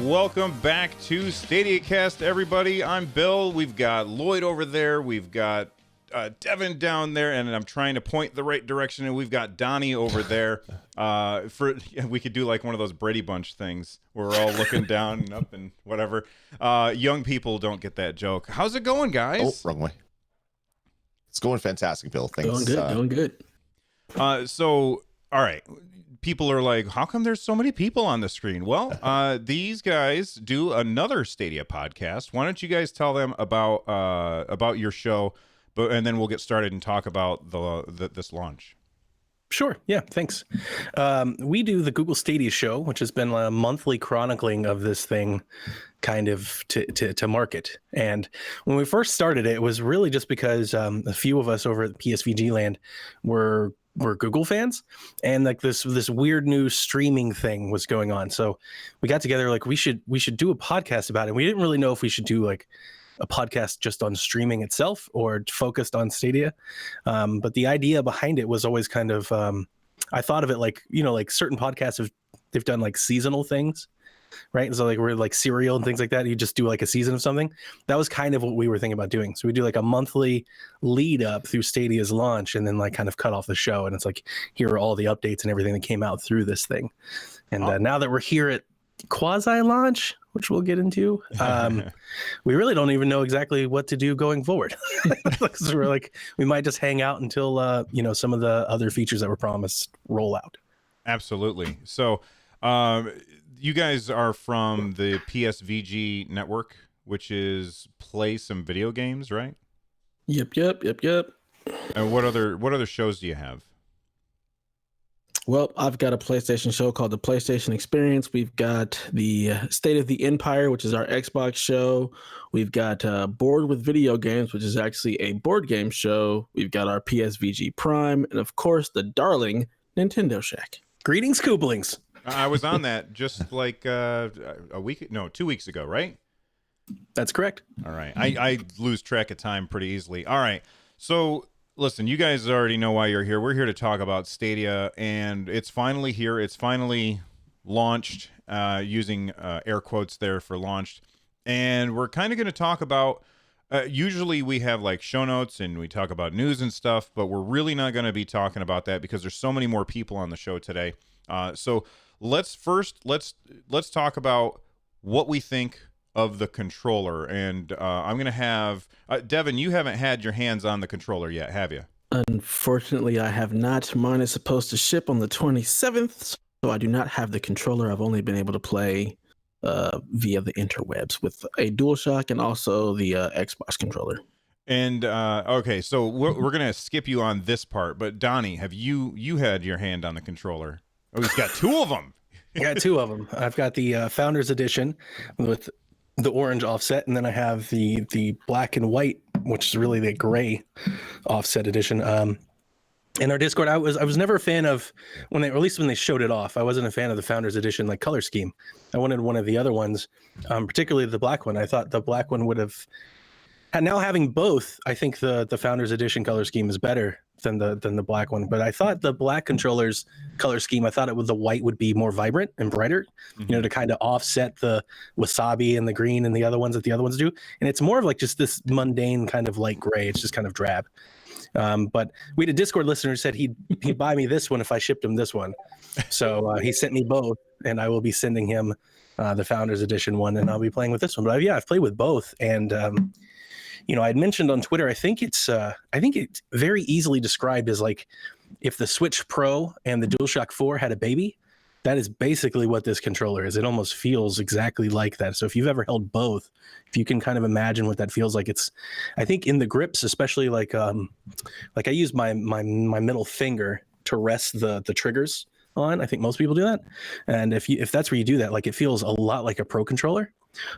Welcome back to Stadiacast, everybody. I'm Bill. We've got Lloyd over there. We've got Devin down there, and I'm trying to point the right direction. And we've got Donnie over there. We could do like one of those Brady Bunch things where we're all looking down and up and whatever. Young people don't get that joke. How's it going, guys? Oh, wrong way. It's going fantastic, Bill. Thanks. Going good. So, all right. People are like, how come there's so many people on the screen? Well, these guys do another Stadia podcast. Why don't you guys tell them about your show, and then we'll get started and talk about this launch. Sure. Yeah. Thanks. We do the Google Stadia show, which has been a monthly chronicling of this thing, kind of to market. And when we first started it was really just because a few of us over at PSVG land were Google fans, and like this weird new streaming thing was going on. So we got together, like we should do a podcast about it. We didn't really know if we should do like a podcast just on streaming itself or focused on Stadia. But the idea behind it was always kind of, I thought of it like, like certain podcasts they've done like seasonal things, right? So like we're like Serial and things like that. You just do like a season of something. That was kind of what we were thinking about doing. So we do like a monthly lead up through Stadia's launch and then like kind of cut off the show. And it's like, here are all the updates and everything that came out through this thing. And now that we're here at quasi launch, which we'll get into, we really don't even know exactly what to do going forward. So we're like, we might just hang out until, some of the other features that were promised roll out. Absolutely. So, you guys are from the PSVG network, which is Play Some Video Games, right? Yep. And what other shows do you have? Well, I've got a PlayStation show called The PlayStation Experience. We've got the State of the Empire, which is our Xbox show. We've got Board with Video Games, which is actually a board game show. We've got our PSVG Prime, and of course, the darling Nintendo Shack. Greetings, Kooplings. I was on that just like 2 weeks ago, right? That's correct. All right. I lose track of time pretty easily. All right. So listen, you guys already know why you're here. We're here to talk about Stadia, and it's finally here. It's finally launched, using air quotes there for launched. And we're kind of going to talk about, usually we have like show notes and we talk about news and stuff, but we're really not going to be talking about that because there's so many more people on the show today. So let's talk about what we think of the controller, and I'm gonna have Devin. You haven't had your hands on the controller yet, have you? Unfortunately, I have not. Mine is supposed to ship on the 27th, so I do not have the controller. I've only been able to play via the interwebs with a DualShock and also the Xbox controller. And okay, so we're gonna skip you on this part, but Donnie, have you had your hand on the controller? Oh, he's got two of them. I got two of them. I've got the Founders Edition with the orange offset, and then I have the black and white, which is really the gray offset edition. In our Discord, I was never a fan of when they showed it off. I wasn't a fan of the Founders Edition like color scheme. I wanted one of the other ones, particularly the black one. I thought the black one would have. And now having both, I think the Founders Edition color scheme is better than the black one. But I thought the black controller's color scheme, I thought the white would be more vibrant and brighter, to kind of offset the wasabi and the green and the other ones that the other ones do. And it's more of like just this mundane kind of light gray. It's just kind of drab. But we had a Discord listener who said he'd buy me this one if I shipped him this one. So he sent me both, and I will be sending him the Founders Edition one, and I'll be playing with this one. But I've played with both, and I'd mentioned on Twitter, I think it's very easily described as like if the Switch Pro and the DualShock 4 had a baby. That is basically what this controller is. It almost feels exactly like that. So if you've ever held both, if you can kind of imagine what that feels like, I think in the grips, especially like I use my middle finger to rest the triggers on. I think most people do that. And if that's where you do that, like it feels a lot like a Pro controller.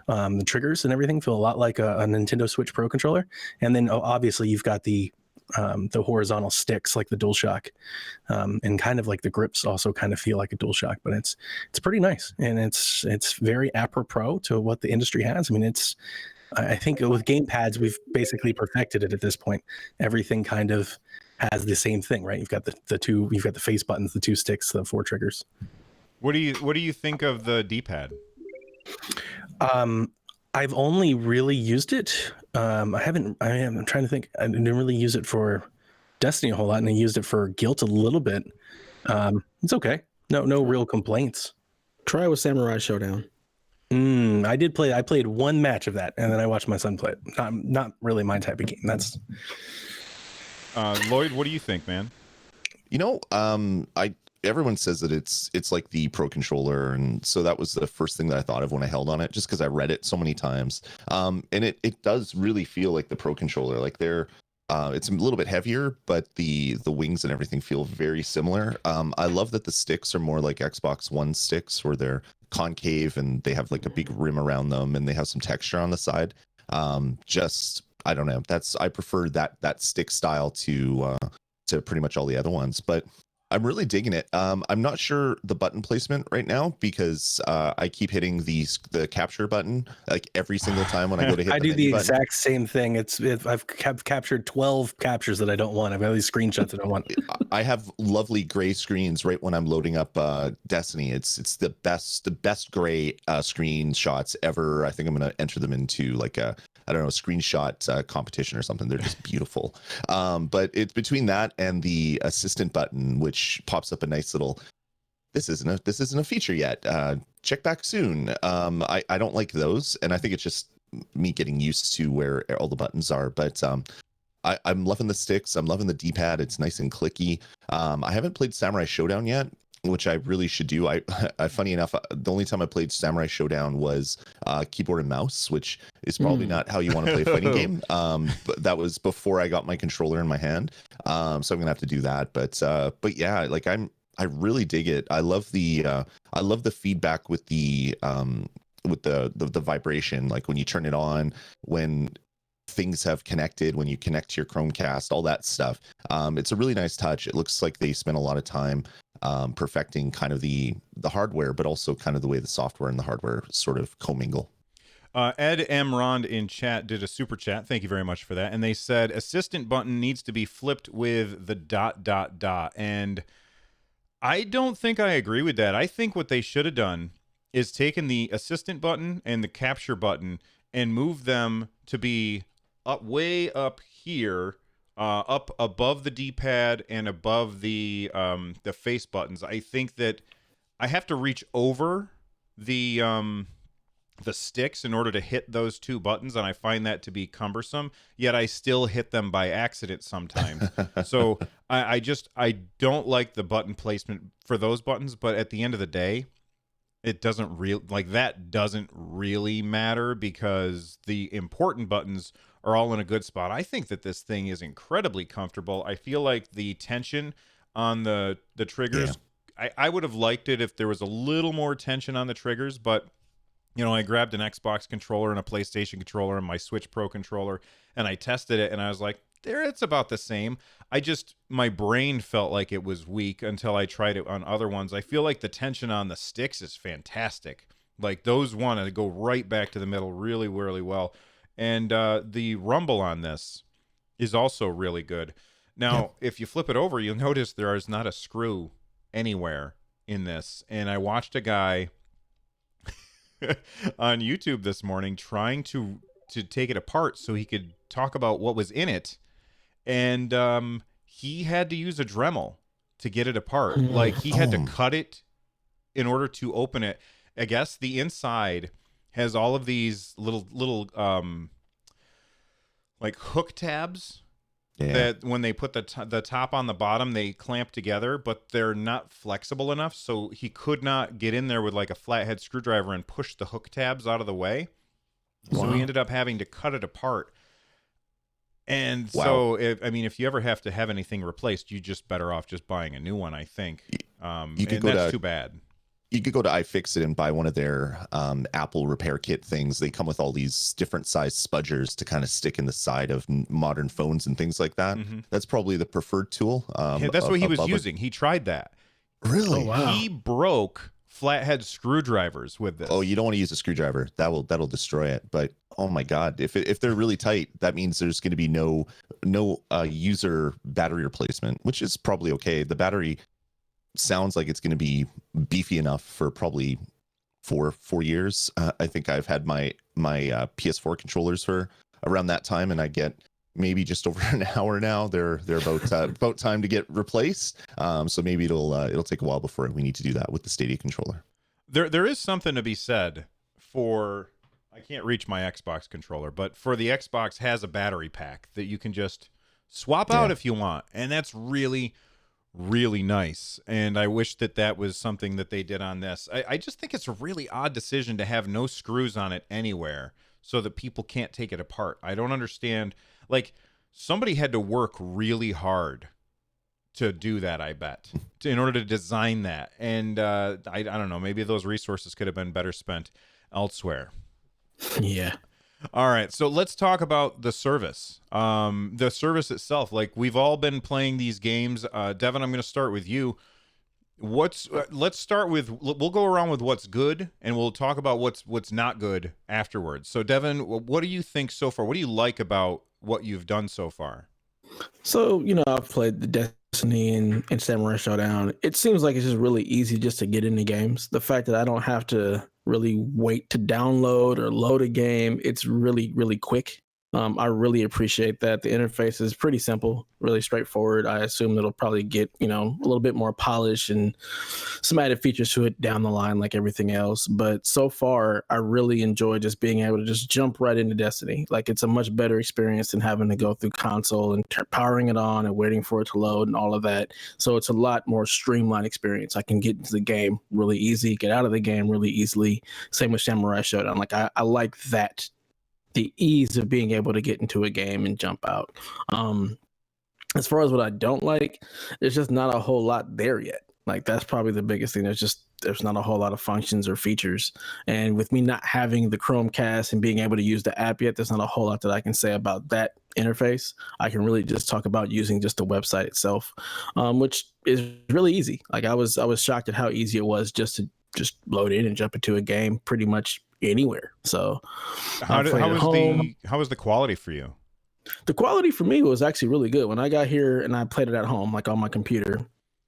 The triggers and everything feel a lot like a Nintendo Switch Pro controller. And then obviously you've got the horizontal sticks like the DualShock, and kind of like the grips also kind of feel like a DualShock, but it's pretty nice, and it's very apropos to what the industry has. I mean, I think with gamepads we've basically perfected it at this point. Everything kind of has the same thing, right? You've got you've got the face buttons, the two sticks, the four triggers. What do you think of the D-pad? I've only really used it. I'm trying to think. I didn't really use it for Destiny a whole lot, and I used it for Guilt a little bit. It's okay. No real complaints. Try with Samurai Showdown. I did play. I played one match of that, and then I watched my son play it. Not really my type of game. That's Lloyd, what do you think, man? You know, everyone says that it's like the Pro Controller, and so that was the first thing that I thought of when I held on it, just because I read it so many times. And it does really feel like the Pro Controller. Like it's a little bit heavier, but the wings and everything feel very similar. I love that the sticks are more like Xbox One sticks, where they're concave and they have like a big rim around them, and they have some texture on the side. I don't know. I prefer that stick style to pretty much all the other ones, but I'm really digging it. I'm not sure the button placement right now because I keep hitting the capture button like every single time when I go to hit. I do the button. exact same thing. I've captured 12 captures that I don't want. I've got these screenshots that I don't want. I have lovely gray screens right when I'm loading up Destiny. It's the best gray screenshots ever. I think I'm going to enter them into like a screenshot competition or something. They're just beautiful. But it's between that and the assistant button, which pops up a nice little, this isn't a feature yet. Check back soon. I don't like those. And I think it's just me getting used to where all the buttons are. But I'm loving the sticks. I'm loving the D-pad. It's nice and clicky. I haven't played Samurai Showdown yet, which I really should do. I funny enough, the only time I played Samurai Showdown was keyboard and mouse, which is probably not how you want to play a fighting game. But that was before I got my controller in my hand. So I'm gonna have to do that. But yeah, like I really dig it. I love the feedback with the vibration, like when you turn it on, when things have connected, when you connect to your Chromecast, all that stuff. It's a really nice touch. It looks like they spent a lot of time perfecting kind of the hardware, but also kind of the way the software and the hardware sort of commingle. Ed M. Rond in chat did a super chat. Thank you very much for that. And they said assistant button needs to be flipped with the ... And I don't think I agree with that. I think what they should have done is taken the assistant button and the capture button and moved them to be way up here, up above the D-pad and above the face buttons. I think that I have to reach over the sticks in order to hit those two buttons, and I find that to be cumbersome. Yet I still hit them by accident sometimes. So I don't like the button placement for those buttons. But at the end of the day, it doesn't really matter because the important buttons are all in a good spot. I think that this thing is incredibly comfortable. I feel like the tension on the triggers, I would have liked it if there was a little more tension on the triggers, but you know, I grabbed an Xbox controller and a PlayStation controller and my Switch Pro controller, and I tested it, and I was like, it's about the same. My brain felt like it was weak until I tried it on other ones. I feel like the tension on the sticks is fantastic. Like those want to go right back to the middle really, really well. And the rumble on this is also really good. Now, if you flip it over, you'll notice there is not a screw anywhere in this. And I watched a guy on YouTube this morning trying to take it apart so he could talk about what was in it. And he had to use a Dremel to get it apart. Like he had to cut it in order to open it. I guess the inside has all of these little like hook tabs that when they put the top on the bottom, they clamp together, but they're not flexible enough. So he could not get in there with like a flathead screwdriver and push the hook tabs out of the way. Wow. So he ended up having to cut it apart. And so, if you ever have to have anything replaced, you just better off just buying a new one, I think. That's too bad. You could go to iFixit and buy one of their Apple repair kit things. They come with all these different size spudgers to kind of stick in the side of modern phones and things like that. Mm-hmm. That's probably the preferred tool. That's what he was using. He tried that. Really? Oh, wow. He broke flathead screwdrivers with this. Oh, you don't want to use a screwdriver. That'll destroy it. But oh my God, if they're really tight, that means there's going to be no user battery replacement, which is probably okay. The battery sounds like it's going to be beefy enough for probably 4 years. I think I've had my PS4 controllers for around that time, and I get maybe just over an hour now. They're about time to get replaced. So maybe it'll take a while before we need to do that with the Stadia controller. There is something to be said for, I can't reach my Xbox controller, but for the Xbox has a battery pack that you can just swap out if you want, and that's really, really nice. And I wish that was something that they did on this. I just think it's a really odd decision to have no screws on it anywhere so that people can't take it apart. I don't understand. Like, somebody had to work really hard to do that, I bet, in order to design that. And I don't know, maybe those resources could have been better spent elsewhere. Yeah. All right, so let's talk about the service. The service itself. Like, we've all been playing these games. Devin, I'm going to start with you. Let's start with, we'll go around with what's good, and we'll talk about what's not good afterwards. So, Devin, what do you think so far? What do you like about what you've done so far? So, I've played the Destiny and Samurai Showdown. It seems like it's just really easy just to get into games. The fact that I don't have to really wait to download or load a game, it's really, really quick. I really appreciate that. The interface is pretty simple, really straightforward. I assume it'll probably get, a little bit more polish and some added features to it down the line like everything else. But so far, I really enjoy just being able to just jump right into Destiny. Like, it's a much better experience than having to go through console and powering it on and waiting for it to load and all of that. So it's a lot more streamlined experience. I can get into the game really easy, get out of the game really easily. Same with Samurai Showdown. Like, I like that. The ease of being able to get into a game and jump out. As far as what I don't like, there's just not a whole lot there yet. Like, that's probably the biggest thing. There's not a whole lot of functions or features. And with me not having the Chromecast and being able to use the app yet, there's not a whole lot that I can say about that interface. I can really just talk about using just the website itself, which is really easy. Like, I was shocked at how easy it was just to load in and jump into a game pretty much anywhere. So how was the quality for you? The quality for me was actually really good. When I got here and I played it at home, like on my computer,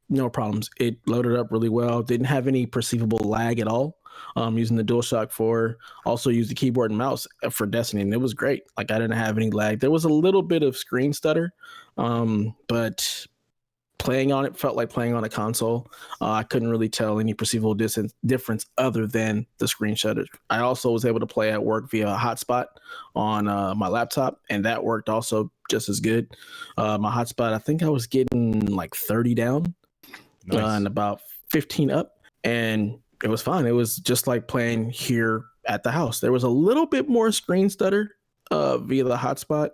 no problems. It loaded up really well. Didn't have any perceivable lag at all. Using the DualShock 4, also used the keyboard and mouse for Destiny, and it was great. Like, I didn't have any lag. There was a little bit of screen stutter, but playing on it felt like playing on a console. I couldn't really tell any perceivable difference other than the screen shutter. I also was able to play at work via a hotspot on my laptop, and that worked also just as good. My hotspot, I think I was getting like 30 down. Nice. And about 15 up, and it was fine. It was just like playing here at the house. There was a little bit more screen stutter via the hotspot.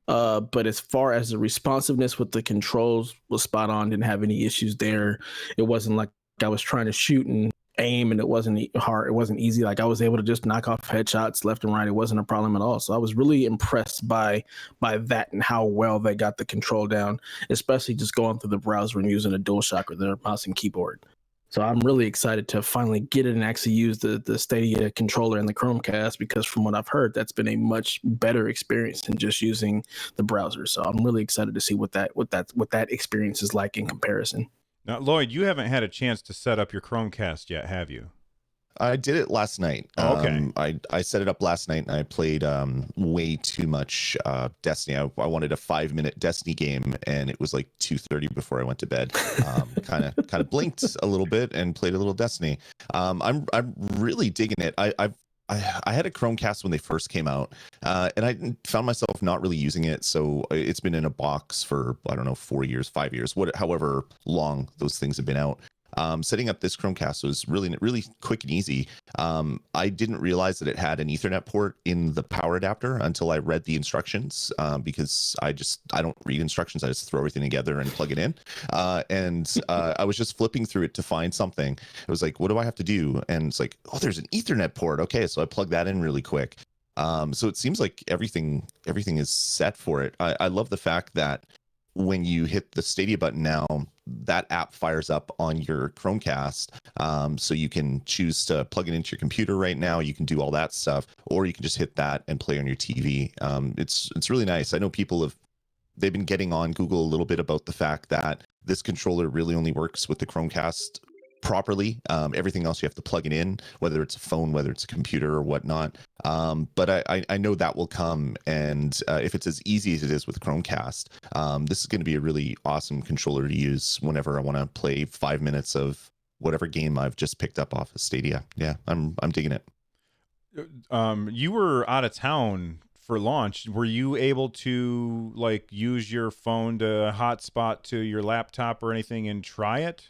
But as far as the responsiveness with the controls was spot on. Didn't have any issues there. It wasn't like I was trying to shoot and aim and it wasn't hard. It wasn't easy. Like, I was able to just knock off headshots left and right. It wasn't a problem at all. So I was really impressed by that and how well they got the control down, especially just going through the browser and using a DualShock or their mouse and keyboard. So I'm really excited to finally get it and actually use the Stadia controller and the Chromecast, because from what I've heard, that's been a much better experience than just using the browser. So I'm really excited to see what that experience is like in comparison. Now, Lloyd, you haven't had a chance to set up your Chromecast yet, have you? I did it last night. Oh, okay. I set it up last night and I played way too much Destiny. I wanted a 5-minute Destiny game and it was like 2:30 before I went to bed. Kind of blinked a little bit and played a little Destiny. I'm really digging it. I had a Chromecast when they first came out, and I found myself not really using it. So it's been in a box for, I don't know, 4 years, 5 years, however long those things have been out. Setting up this Chromecast was really, really quick and easy. I didn't realize that it had an Ethernet port in the power adapter until I read the instructions, because I don't read instructions. I just throw everything together and plug it in. I was just flipping through it to find something. It was like, what do I have to do? And it's like, oh, there's an Ethernet port. Okay, so I plugged that in really quick. So it seems like everything is set for it. I love the fact that when you hit the Stadia button now, that app fires up on your Chromecast. So you can choose to plug it into your computer right now. You can do all that stuff, or you can just hit that and play on your TV. It's really nice. I know they've been getting on Google a little bit about the fact that this controller really only works with the Chromecast properly. Everything else you have to plug it in, whether it's a phone, whether it's a computer or whatnot. But I know that will come, and if it's as easy as it is with Chromecast, this is going to be a really awesome controller to use whenever I want to play 5 minutes of whatever game I've just picked up off of Stadia. Yeah, I'm digging it. You were out of town for launch. Were you able to like use your phone to hotspot to your laptop or anything and try it?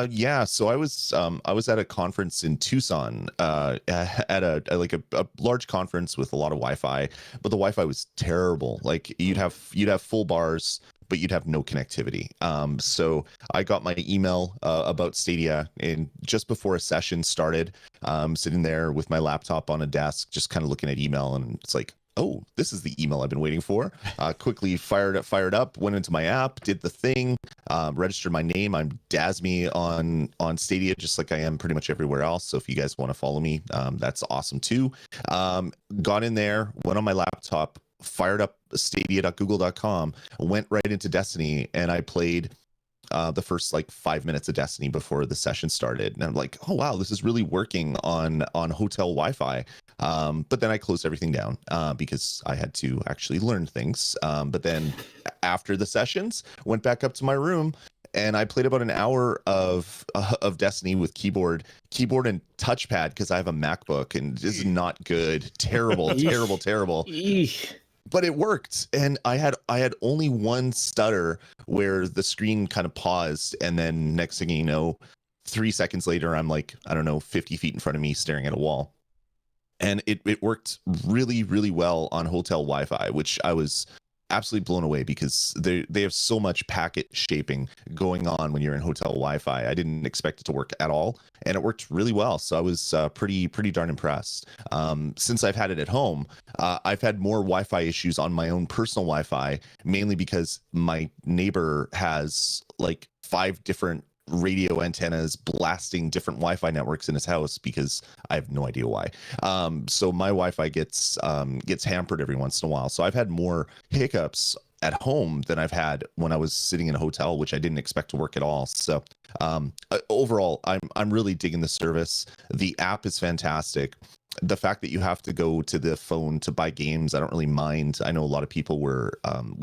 Yeah, so I was at a conference in Tucson, at a large conference with a lot of Wi-Fi, but the Wi-Fi was terrible. Like you'd have full bars, but you'd have no connectivity. So I got my email about Stadia, and just before a session started, sitting there with my laptop on a desk, just kind of looking at email, and it's like, oh, this is the email I've been waiting for. Quickly fired up, went into my app, did the thing, registered my name. I'm Dasme on Stadia, just like I am pretty much everywhere else. So if you guys want to follow me, that's awesome too. Got in there, went on my laptop, fired up stadia.google.com, went right into Destiny, and I played the first like 5 minutes of Destiny before the session started, and I'm like, oh wow, this is really working on hotel Wi-Fi. But then I closed everything down because I had to actually learn things. But then after the sessions, went back up to my room, and I played about an hour of Destiny with keyboard and touchpad, because I have a MacBook, and this is not good. Terrible. Eesh. But it worked, and I had only one stutter where the screen kind of paused, and then next thing you know, 3 seconds later, I'm like, I don't know, 50 feet in front of me staring at a wall. And it worked really, really well on hotel Wi-Fi, which I was absolutely blown away, because they have so much packet shaping going on when you're in hotel Wi-Fi. I didn't expect it to work at all, and it worked really well. So I was pretty darn impressed. Since I've had it at home, I've had more Wi-Fi issues on my own personal Wi-Fi, mainly because my neighbor has like 5 different radio antennas blasting different Wi-Fi networks in his house, because I have no idea why. So my Wi-Fi gets hampered every once in a while. So I've had more hiccups at home than I've had when I was sitting in a hotel, which I didn't expect to work at all. So overall, I'm really digging the service. The app is fantastic. The fact that you have to go to the phone to buy games, I don't really mind. I know a lot of people were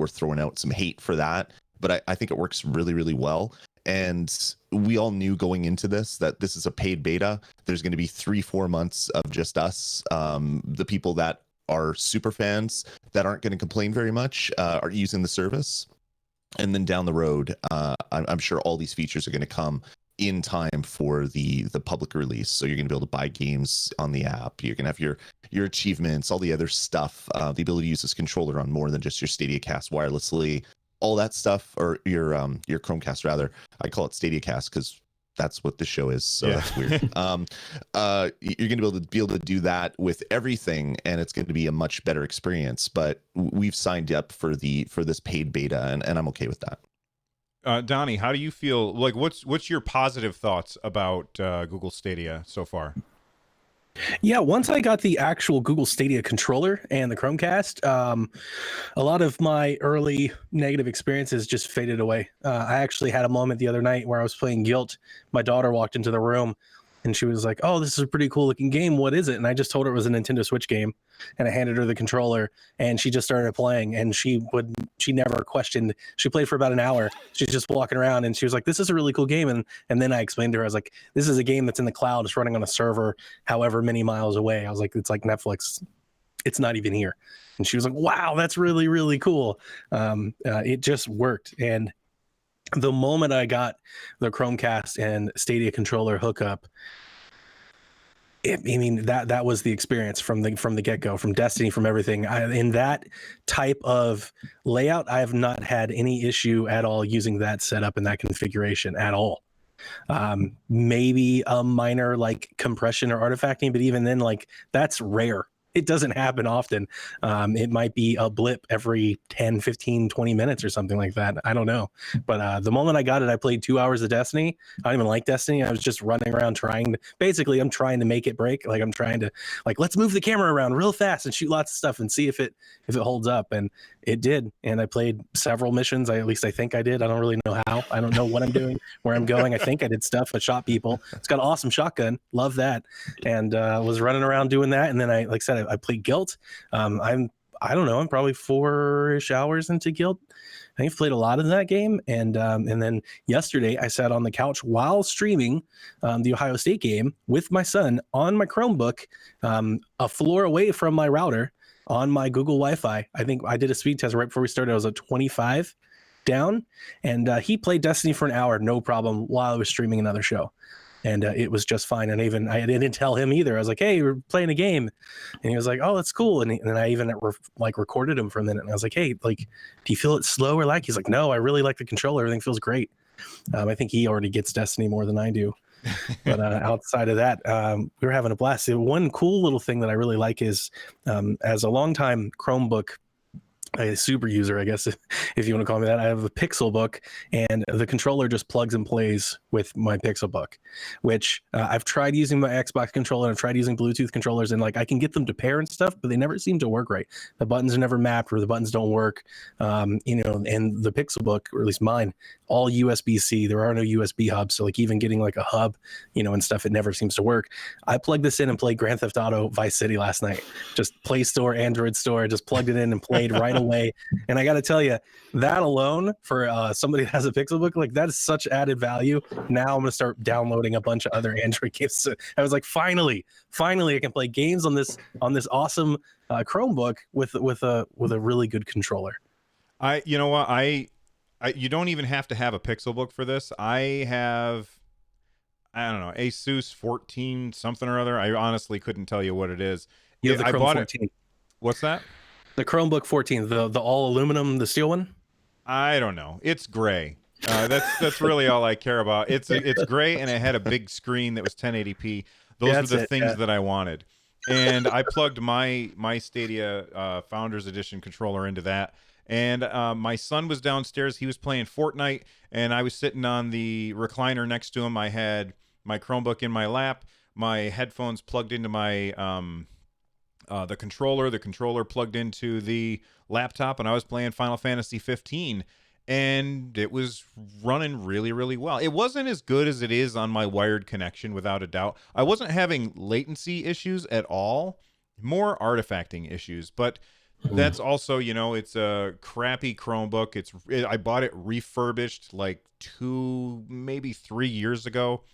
throwing out some hate for that, but I think it works really, really well. And we all knew going into this that this is a paid beta. There's going to be 3-4 months of just us, the people that are super fans that aren't going to complain very much, are using the service. And then down the road, I'm sure all these features are going to come in time for the public release. So you're going to be able to buy games on the app. You're going to have your achievements, all the other stuff, the ability to use this controller on more than just your Stadiacast wirelessly. All that stuff, or your Chromecast rather. I call it Stadiacast because that's what the show is. So That's weird. You're going to be able to do that with everything, and it's going to be a much better experience. But we've signed up for this paid beta, and I'm okay with that. Donnie, how do you feel? Like, what's your positive thoughts about Google Stadia so far? Yeah, once I got the actual Google Stadia controller and the Chromecast, a lot of my early negative experiences just faded away. I actually had a moment the other night where I was playing Guilt. My daughter walked into the room, and she was like, "Oh, this is a pretty cool looking game. What is it?" And I just told her it was a Nintendo Switch game, and I handed her the controller, and she just started playing, and she never questioned. She played for about an hour. She's just walking around, and she was like, "This is a really cool game." And then I explained to her, I was like, "This is a game that's in the cloud. It's running on a server however many miles away." I was like, "It's like Netflix. It's not even here." And she was like, "Wow, that's really, really cool." It just worked. And the moment I got the Chromecast and Stadia controller hookup, that was the experience from the get-go, from Destiny, from everything. In that type of layout, I have not had any issue at all using that setup and that configuration at all. Maybe a minor like compression or artifacting, but even then, like, that's rare. it doesn't happen often. It might be a blip every 10, 15, 20 minutes or something like that. I don't know. But the moment I got it, I played 2 hours of Destiny. I don't even like Destiny. I was just running around basically, I'm trying to make it break. Like I'm trying to let's move the camera around real fast and shoot lots of stuff and see if it holds up. And it did. And I played several missions. At least I think I did. I don't really know how. I don't know what I'm doing, where I'm going. I think I did stuff. I shot people. It's got an awesome shotgun. Love that. And was running around doing that. And then I played Guilt. I don't know. I'm probably 4-ish hours into Guilt. I think I've played a lot of that game. And then yesterday I sat on the couch while streaming the Ohio State game with my son on my Chromebook, a floor away from my router on my Google Wi-Fi. I think I did a speed test right before we started. I was at 25 down, and he played Destiny for an hour, no problem, while I was streaming another show. And it was just fine. And I didn't tell him either. I was like, "Hey, we're playing a game," and he was like, "Oh, that's cool." And I even recorded him for a minute. And I was like, "Hey, do you feel it slow or lag?" He's like, "No, I really like the controller. Everything feels great." I think he already gets Destiny more than I do. But outside of that, we were having a blast. One cool little thing that I really like is, as a longtime Chromebook a super user, I guess, if you want to call me that, I have a Pixelbook, and the controller just plugs and plays with my Pixelbook, which I've tried using my Xbox controller, and I've tried using Bluetooth controllers, and I can get them to pair and stuff, but they never seem to work right. The buttons are never mapped, or the buttons don't work, and the Pixelbook, or at least mine, all USB-C. There are no USB hubs, so even getting a hub, and stuff, it never seems to work. I plugged this in and played Grand Theft Auto Vice City last night. Just Play Store, Android Store, just plugged it in and played right away. And I got to tell you, that alone for somebody that has a Pixelbook, that is such added value. Now I'm going to start downloading a bunch of other Android games. So I was like, finally, I can play games on this awesome Chromebook with a really good controller. You know what? You don't even have to have a Pixelbook for this. I don't know, Asus 14 something or other. I honestly couldn't tell you what it is. You have the Chrome 14. It. What's that? The Chromebook 14, the all aluminum, the steel one. I don't know. It's gray. That's really all I care about. It's gray, and it had a big screen that was 1080p. Those were the things that I wanted. And I plugged my Stadia Founders Edition controller into that. And my son was downstairs. He was playing Fortnite, and I was sitting on the recliner next to him. I had my Chromebook in my lap, my headphones plugged into my the controller plugged into the laptop, and I was playing Final Fantasy 15, and it was running really, really well. It wasn't as good as it is on my wired connection, without a doubt. I wasn't having latency issues at all, more artifacting issues, but that's also, it's a crappy Chromebook. I bought it refurbished 2, maybe 3 years ago,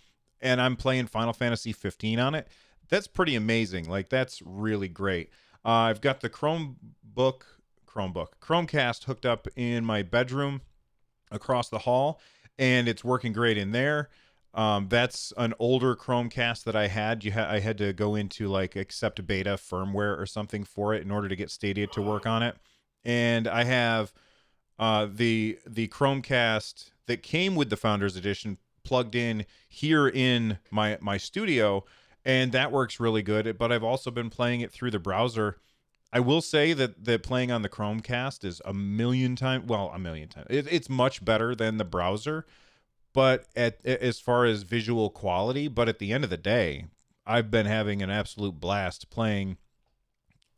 and I'm playing Final Fantasy 15 on it. That's pretty amazing. That's really great. I've got the Chromecast hooked up in my bedroom across the hall, and it's working great in there. That's an older Chromecast that I had. I had to go into accept beta firmware or something for it in order to get Stadia to work on it. And I have the Chromecast that came with the Founders Edition plugged in here in my studio, and that works really good. But I've also been playing it through the browser. I will say that playing on the Chromecast is a million times. It's much better than the browser, but as far as visual quality. But at the end of the day, I've been having an absolute blast playing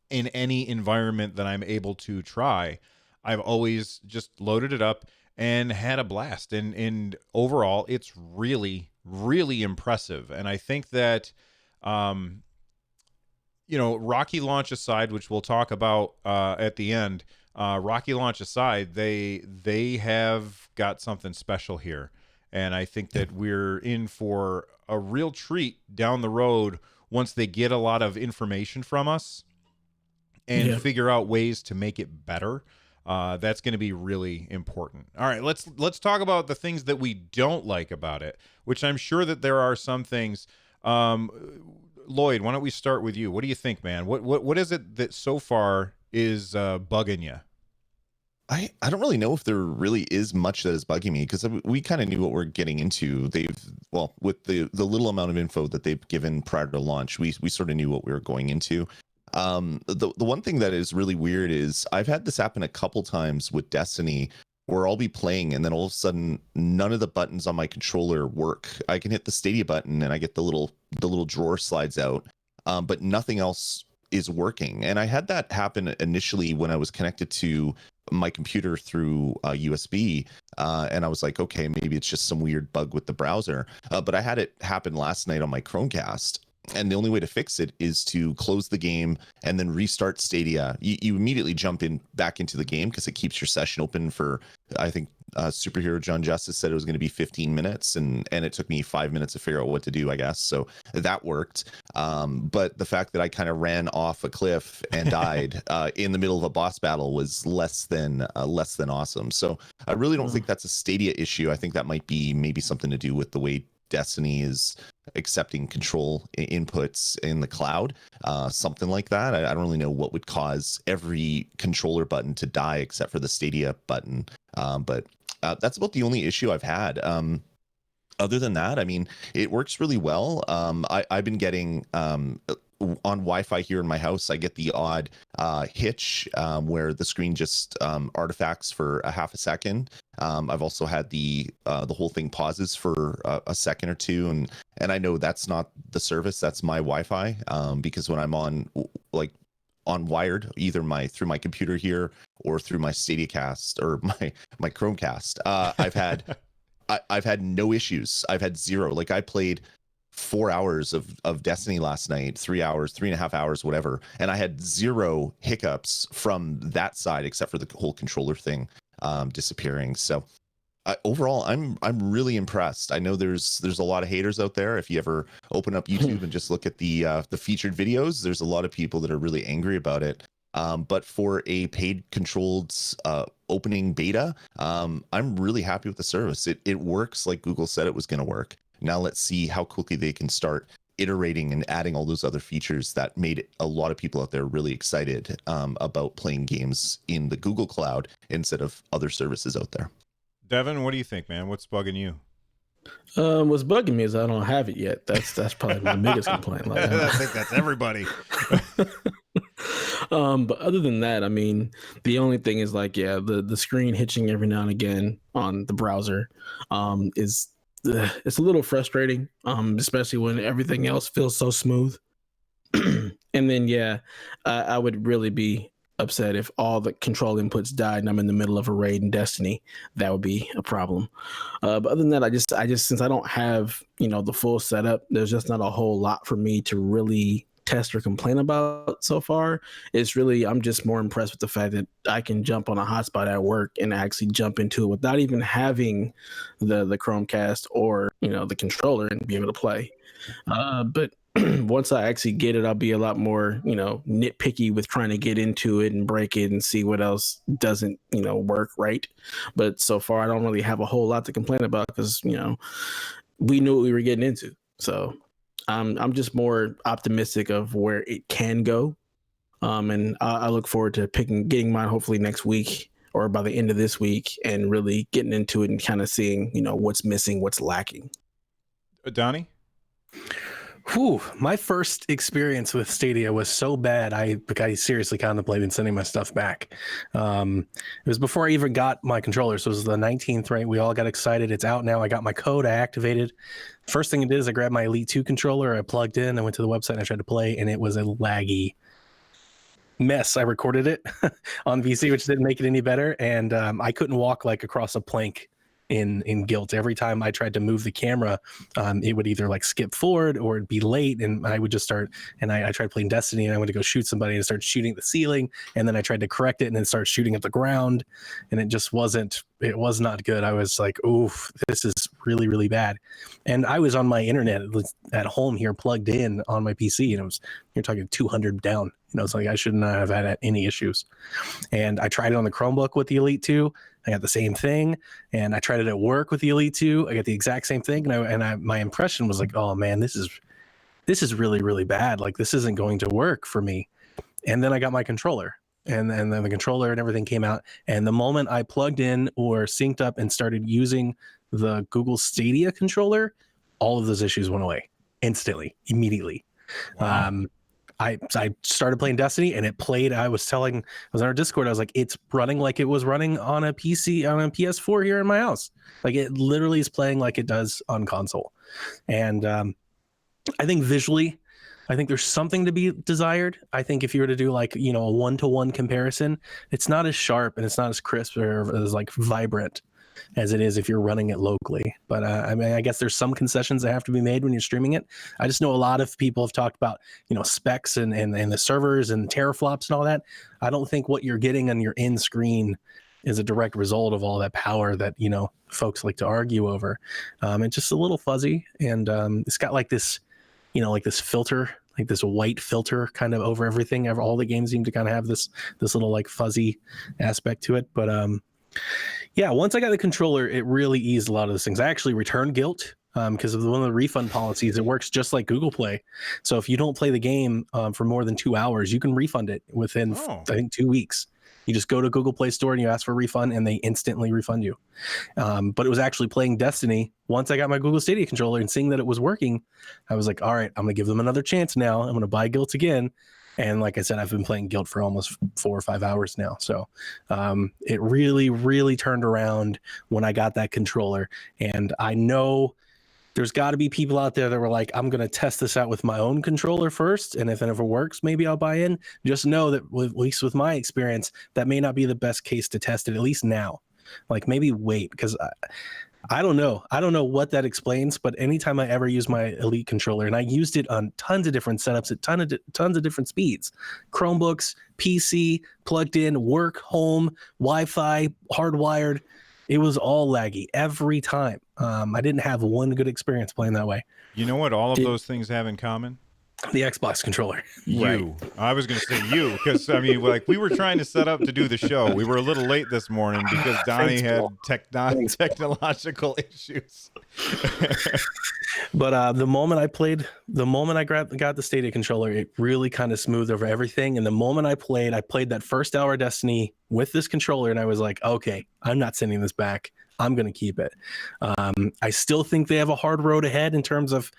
in any environment that I'm able to try. I've always just loaded it up and had a blast. And overall, it's really, really impressive. And I think that, rocky launch aside, which we'll talk about at the end, rocky launch aside, they have got something special here. And I think that we're in for a real treat down the road once they get a lot of information from us and figure out ways to make it better. That's going to be really important. All right, let's talk about the things that we don't like about it, which I'm sure that there are some things. Lloyd, why don't we start with you? What do you think, man? What is it that so far is bugging you? I don't really know if there really is much that is bugging me, because we kind of knew what we're getting into. With the little amount of info that they've given prior to launch, we sort of knew what we were going into. The one thing that is really weird is I've had this happen a couple times with Destiny, where I'll be playing and then all of a sudden none of the buttons on my controller work. I can hit the Stadia button and I get the little drawer slides out, but nothing else is working. And I had that happen initially when I was connected to my computer through USB, and I was like, okay, maybe it's just some weird bug with the browser. But I had it happen last night on my Chromecast. And the only way to fix it is to close the game and then restart Stadia. You immediately jump in back into the game because it keeps your session open for, I think, superhero John Justice said it was going to be 15 minutes, and it took me 5 minutes to figure out what to do, I guess. So that worked. But the fact that I kind of ran off a cliff and died in the middle of a boss battle was less than awesome. So I really don't think that's a Stadia issue. I think that might be maybe something to do with the way Destiny is accepting control inputs in the cloud, something like that. I don't really know what would cause every controller button to die except for the Stadia button. But that's about the only issue I've had. Other than that, I mean, it works really well. I've been getting on Wi-Fi here in my house, I get the odd hitch where the screen just artifacts for a half a second. I've also had the whole thing pauses for a second or two, and I know that's not the service, that's my Wi-Fi, because when I'm on wired, either through my computer here or through my Stadiacast or my Chromecast, I've had no issues. I've had zero. Like, I played 4 hours of Destiny last night, 3 hours, 3.5 hours, whatever, and I had zero hiccups from that side except for the whole controller thing disappearing. So overall, I'm really impressed. I know there's a lot of haters out there. If you ever open up YouTube and just look at the featured videos, there's a lot of people that are really angry about it. But for a paid controlled opening beta, I'm really happy with the service. It works like Google said it was going to work. Now let's see how quickly they can start iterating and adding all those other features that made a lot of people out there really excited about playing games in the Google Cloud instead of other services out there. Devin, what do you think, man? What's bugging you? What's bugging me is I don't have it yet. That's probably my biggest complaint. Like, I think that's everybody. But other than that, I mean, the only thing is like, yeah, the screen hitching every now and again on the browser is it's a little frustrating, especially when everything else feels so smooth. And then, yeah, I would really be upset if all the control inputs died and I'm in the middle of a raid in Destiny. That would be a problem. But other than that, I just since I don't have, the full setup, there's just not a whole lot for me to really test or complain about so far. It's really, I'm just more impressed with the fact that I can jump on a hotspot at work and actually jump into it without even having the Chromecast or, the controller and be able to play. But once I actually get it, I'll be a lot more, nitpicky with trying to get into it and break it and see what else doesn't, work right. But so far, I don't really have a whole lot to complain about because, we knew what we were getting into. So I'm just more optimistic of where it can go. And I look forward to getting mine hopefully next week or by the end of this week and really getting into it and kind of seeing, what's missing, what's lacking. Donnie? Whew, my first experience with Stadia was so bad, I seriously contemplated sending my stuff back. It was before I even got my controller, so it was the 19th, right? We all got excited. It's out now. I got my code. I activated. First thing I did is I grabbed my Elite 2 controller. I plugged in. I went to the website and I tried to play, and it was a laggy mess. I recorded it on VC, which didn't make it any better, and I couldn't walk like across a plank in guilt. Every time I tried to move the camera, it would either like skip forward or it'd be late, and I would just start, and I tried playing Destiny and I went to go shoot somebody and start shooting the ceiling, and then I tried to correct it and then start shooting at the ground, and it was not good. I was like, oof, this is really, really bad. And I was on my internet at home here plugged in on my PC, and you're talking 200 down. It's like I should not have had any issues. And I tried it on the Chromebook with the Elite 2. I got the same thing. And I tried it at work with the Elite 2. I got the exact same thing. And my impression was like, oh man, this is really, really bad. Like, this isn't going to work for me. And then I got my controller. And then the controller and everything came out. And the moment I plugged in or synced up and started using the Google Stadia controller, all of those issues went away instantly, immediately. Wow. I started playing Destiny and it played. I was on our Discord. I was like, it's running like it was running on a PC, on a PS4 here in my house. Like it literally is playing like it does on console. And I think visually, I think there's something to be desired. I think if you were to do like, you know, a 1-to-1 comparison, it's not as sharp and it's not as crisp or as like vibrant as it is if you're running it locally. But I mean, I guess there's some concessions that have to be made when you're streaming it. I just know a lot of people have talked about, you know, specs and the servers and teraflops and all that. I don't think what you're getting on your end screen is a direct result of all that power that, you know, folks like to argue over. It's just a little fuzzy, and it's got like this, you know, like this filter, like this white filter kind of over everything. All the games seem to kind of have this little like fuzzy aspect to it. But yeah, once I got the controller, it really eased a lot of those things. I actually returned Guilt because of one of the refund policies. It works just like Google Play. So if you don't play the game for more than 2 hours, you can refund it within, I think, 2 weeks. You just go to Google Play Store and you ask for a refund and they instantly refund you. But it was actually playing Destiny. Once I got my Google Stadia controller and seeing that it was working, I was like, all right, I'm going to give them another chance now. I'm going to buy Guilt again. And like I said, I've been playing Guilt for almost 4 or 5 hours now. So it really, really turned around when I got that controller. And I know there's got to be people out there that were like, I'm going to test this out with my own controller first. And if it ever works, maybe I'll buy in. Just know that, at least with my experience, that may not be the best case to test it, at least now. Like maybe wait, because I don't know. I don't know what that explains, but anytime I ever use my Elite controller, and I used it on tons of different setups at tons of different speeds, Chromebooks, PC, plugged in, work, home, Wi-Fi, hardwired, it was all laggy every time. I didn't have one good experience playing that way. You know what all of those things have in common? The Xbox controller. You. Right. I was going to say you, because, I mean, like, we were trying to set up to do the show. We were a little late this morning because Donnie had technological issues. But the moment I got the Stadia controller, it really kind of smoothed over everything. And the moment I played that first hour of Destiny with this controller, and I was like, okay, I'm not sending this back. I'm going to keep it. I still think they have a hard road ahead in terms of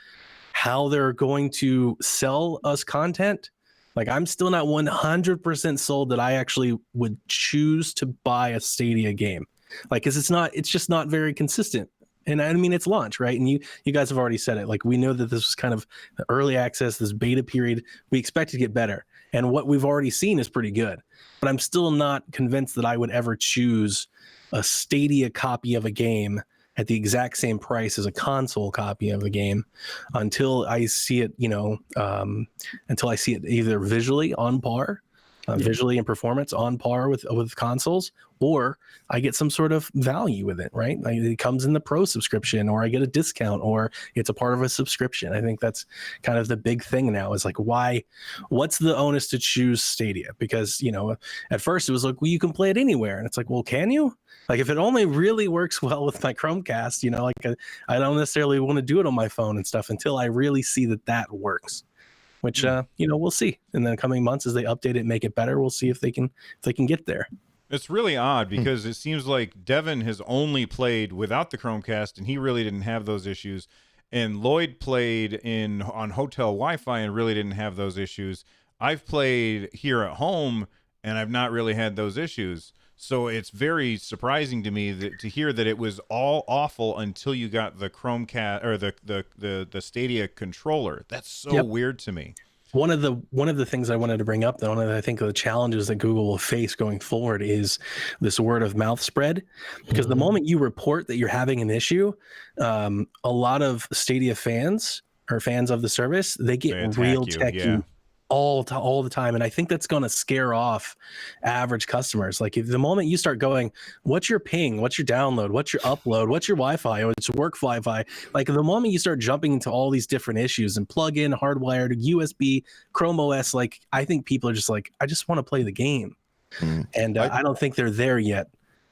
how they're going to sell us content. Like, I'm still not 100% sold that I actually would choose to buy a Stadia game. Like, because it's just not very consistent. And I mean, it's launch, right? And you guys have already said it. Like, we know that this was kind of the early access, this beta period. We expect it to get better. And what we've already seen is pretty good. But I'm still not convinced that I would ever choose a Stadia copy of a game at the exact same price as a console copy of the game until I see it, until I see it either visually on par, visually and performance on par with consoles, or I get some sort of value with it, right? Like it comes in the pro subscription, or I get a discount, or it's a part of a subscription. I think that's kind of the big thing now is like, what's the onus to choose Stadia? Because, at first it was like, well, you can play it anywhere. And it's like, well, can you? Like, if it only really works well with my Chromecast, I don't necessarily want to do it on my phone and stuff until I really see that works, which, we'll see in the coming months as they update it and make it better. We'll see if they can get there. It's really odd because it seems like Devin has only played without the Chromecast and he really didn't have those issues. And Lloyd played on hotel Wi-Fi and really didn't have those issues. I've played here at home and I've not really had those issues. So it's very surprising to me to hear that it was all awful until you got the Chromecast or the Stadia controller. That's so weird to me. One of the things I wanted to bring up, though, and I think the challenges that Google will face going forward is this word of mouth spread. Because the moment you report that you're having an issue, a lot of Stadia fans or fans of the service, they get real techie. All the time, and I think that's going to scare off average customers. Like, if the moment you start going, what's your ping, what's your download, what's your upload, what's your Wi-Fi, or it's work Wi-Fi, like the moment you start jumping into all these different issues and plug in, hardwired, USB, Chrome OS, like I think people are just like, I just want to play the game, and I don't think they're there yet.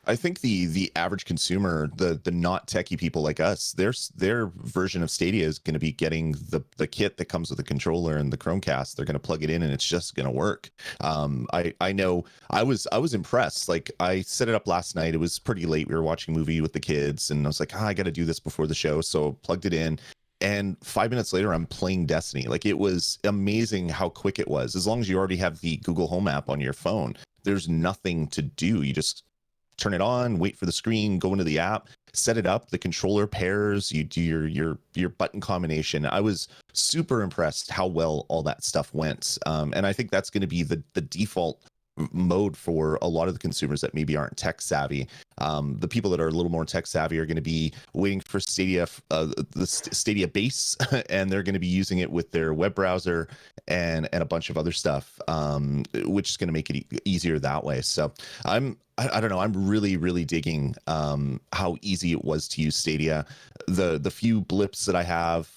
I think the average consumer, the not techie people like us, their version of Stadia is going to be getting the kit that comes with the controller and the Chromecast. They're going to plug it in and it's just going to work. I know I was impressed. Like, I set it up last night. It was pretty late. We were watching a movie with the kids and I was like, I got to do this before the show. So plugged it in. and 5 minutes later I'm playing Destiny. Like, it was amazing how quick it was. As long as you already have the Google Home app on your phone, there's nothing to do. You just turn it on, wait for the screen, go into the app, set it up, the controller pairs, you do your button combination. I was super impressed how well all that stuff went. And I think that's going to be the default mode for a lot of the consumers that maybe aren't tech savvy. The people that are a little more tech savvy are going to be waiting for Stadia, the Stadia base, and they're going to be using it with their web browser and a bunch of other stuff, which is going to make it easier that way. So I don't know. I'm really digging how easy it was to use Stadia. The few blips that I have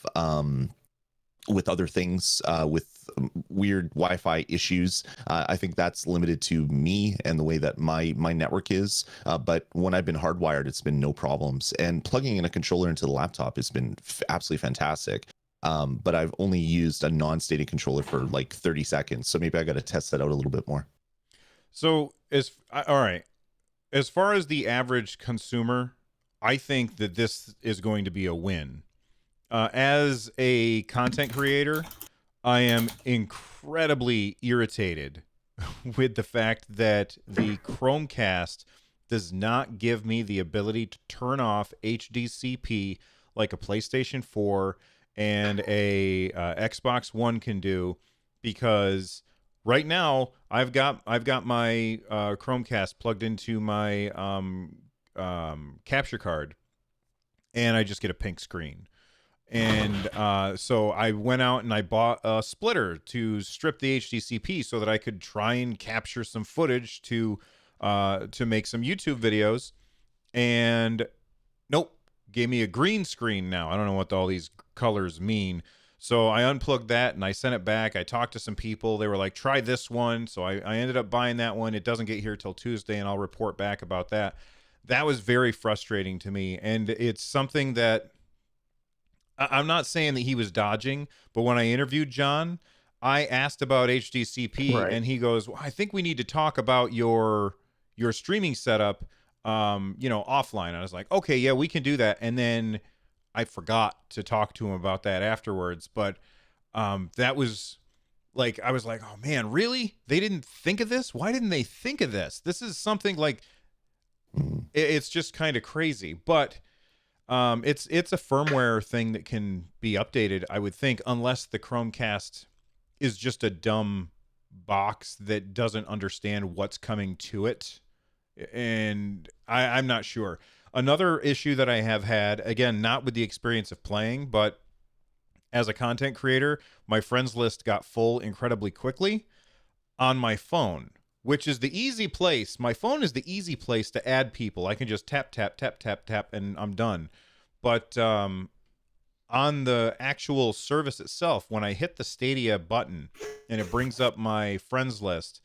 with other things, with weird Wi-Fi issues, I think that's limited to me and the way that my network is. But when I've been hardwired, it's been no problems. And plugging in a controller into the laptop has been absolutely fantastic. But I've only used a non-Stadia controller for like 30 seconds, so maybe I got to test that out a little bit more. So all right, as far as the average consumer, I think that this is going to be a win. As a content creator, I am incredibly irritated with the fact that the Chromecast does not give me the ability to turn off HDCP like a PlayStation 4 and a Xbox One can do, because right now I've got my Chromecast plugged into my capture card, and I just get a pink screen. And so I went out and I bought a splitter to strip the HDCP so that I could try and capture some footage to make some YouTube videos. And nope, gave me a green screen now. I don't know what all these colors mean. So I unplugged that and I sent it back. I talked to some people. They were like, try this one. So I ended up buying that one. It doesn't get here till Tuesday, and I'll report back about that. That was very frustrating to me. And it's something that I'm not saying that he was dodging, but when I interviewed John, I asked about HDCP, Right. and he goes, well, I think we need to talk about your streaming setup, offline. And I was like, okay, yeah, we can do that. And then I forgot to talk to him about that afterwards. But that was like, I was like, oh man, really? They didn't think of this? Why didn't they think of this? This is something like, it's just kind of crazy. But it's a firmware thing that can be updated, I would think, unless the Chromecast is just a dumb box that doesn't understand what's coming to it. And I'm not sure. Another issue that I have had, again, not with the experience of playing, but as a content creator, my friends list got full incredibly quickly on my phone, which is the easy place. My phone is the easy place to add people. I can just tap, and I'm done. But on the actual service itself, when I hit the Stadia button and it brings up my friends list,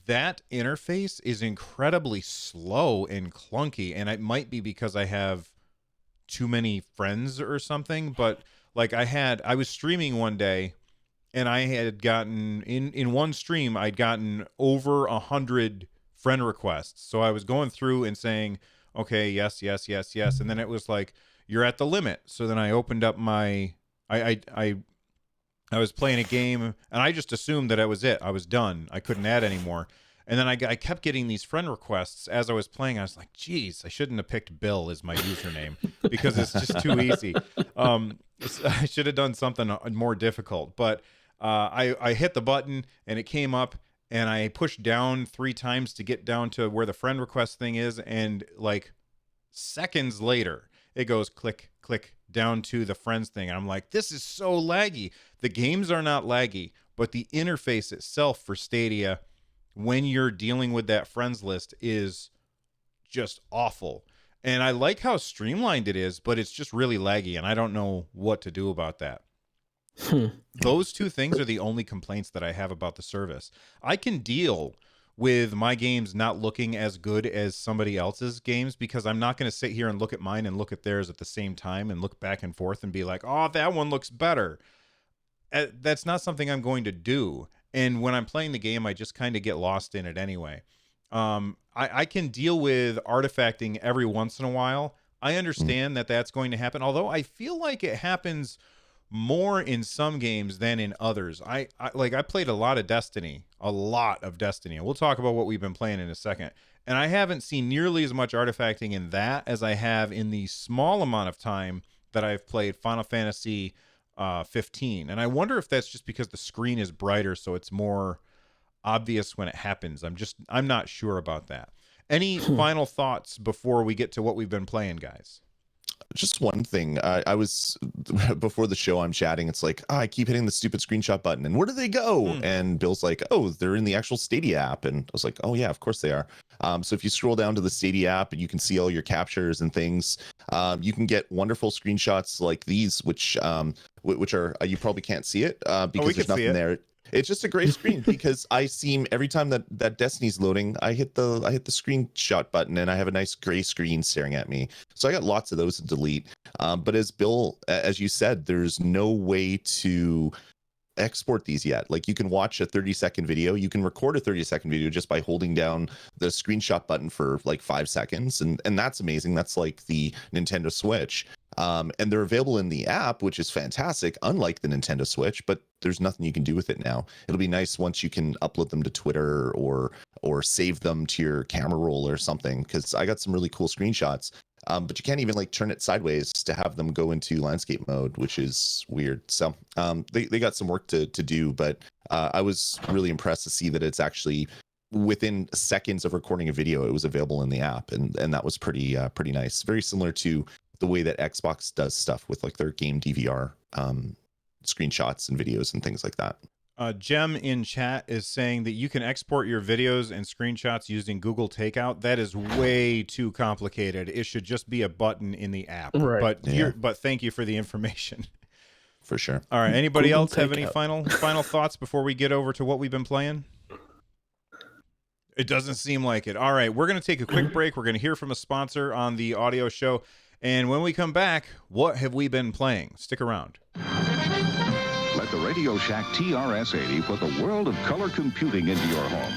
that interface is incredibly slow and clunky. And it might be because I have too many friends or something. But like I was streaming one day, and I had gotten in one stream, I'd gotten over 100 friend requests. So I was going through and saying, okay, yes. And then it was like, you're at the limit. So then I opened up my, I was playing a game, and I just assumed that it was it. I was done. I couldn't add anymore. And then I kept getting these friend requests as I was playing. I was like, geez, I shouldn't have picked Bill as my username because it's just too easy. I should have done something more difficult. But I hit the button, and it came up, and I pushed down 3 times to get down to where the friend request thing is. And like seconds later, it goes click, click down to the friends thing. And I'm like, this is so laggy. The games are not laggy, but the interface itself for Stadia, when you're dealing with that friends list, is just awful. And I like how streamlined it is, but it's just really laggy, and I don't know what to do about that. Those two things are the only complaints that I have about the service. I can deal with my games not looking as good as somebody else's games, because I'm not going to sit here and look at mine and look at theirs at the same time and look back and forth and be like, oh, that one looks better. That's not something I'm going to do. And when I'm playing the game, I just kind of get lost in it anyway. I can deal with artifacting every once in a while. I understand that that's going to happen, although I feel like it happens more in some games than in others. I played a lot of Destiny, and we'll talk about what we've been playing in a second. And I haven't seen nearly as much artifacting in that as I have in the small amount of time that I've played Final Fantasy 15. And I wonder if that's just because the screen is brighter, so it's more obvious when it happens. I'm not sure about that. Any final thoughts before we get to what we've been playing, guys? Just one thing. I was before the show. I'm chatting. It's like, I keep hitting the stupid screenshot button, and where do they go? And Bill's like, oh, they're in the actual Stadia app, and I was like, oh yeah, of course they are. So if you scroll down to the Stadia app, and you can see all your captures and things, you can get wonderful screenshots like these, which are you probably can't see it because there's nothing there. It's just a great screen because I seem every time that Destiny's loading, I hit the screenshot button and I have a nice gray screen staring at me. So I got lots of those to delete. But as Bill, as you said, there's no way to export these yet. Like you can watch a 30-second video, you can record a 30-second video just by holding down the screenshot button for like 5 seconds, and that's amazing. That's like the Nintendo Switch. And they're available in the app, which is fantastic, unlike the Nintendo Switch, but there's nothing you can do with it now. It'll be nice once you can upload them to Twitter or save them to your camera roll or something, because I got some really cool screenshots. But you can't even like turn it sideways to have them go into landscape mode, which is weird. So they got some work to do, but I was really impressed to see that it's actually within seconds of recording a video, it was available in the app, and that was pretty nice. Very similar to the way that Xbox does stuff with like their game DVR screenshots and videos and things like that. Jem in chat is saying that you can export your videos and screenshots using Google Takeout. That is way too complicated. It should just be a button in the app. Right. But thank you for the information. For sure. All right. Anybody Google else have any Takeout. final thoughts before we get over to what we've been playing? It doesn't seem like it. All right. We're going to take a quick break. We're going to hear from a sponsor on the audio show. And when we come back, what have we been playing? Stick around. Let the Radio Shack TRS-80 put the world of color computing into your home.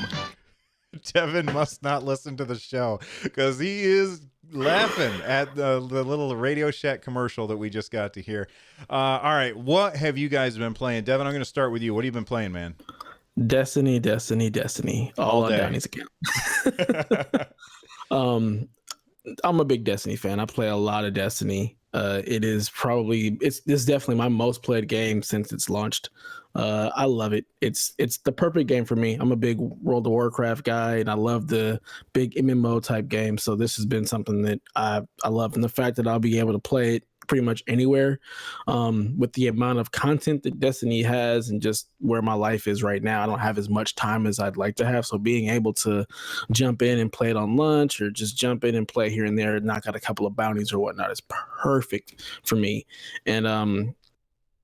Devin must not listen to the show because he is laughing at the little Radio Shack commercial that we just got to hear. All right, what have you guys been playing? Devin, I'm going to start with you. What have you been playing, man? Destiny. All on day. Downey's account. I'm a big Destiny fan. I play a lot of Destiny. It's definitely my most played game since it's launched. I love it. It's the perfect game for me. I'm a big World of Warcraft guy, and I love the big MMO type games. So this has been something that I love, and the fact that I'll be able to play it pretty much anywhere, with the amount of content that Destiny has and just where my life is right now. I don't have as much time as I'd like to have. So being able to jump in and play it on lunch or just jump in and play here and there, knock out a couple of bounties or whatnot is perfect for me. And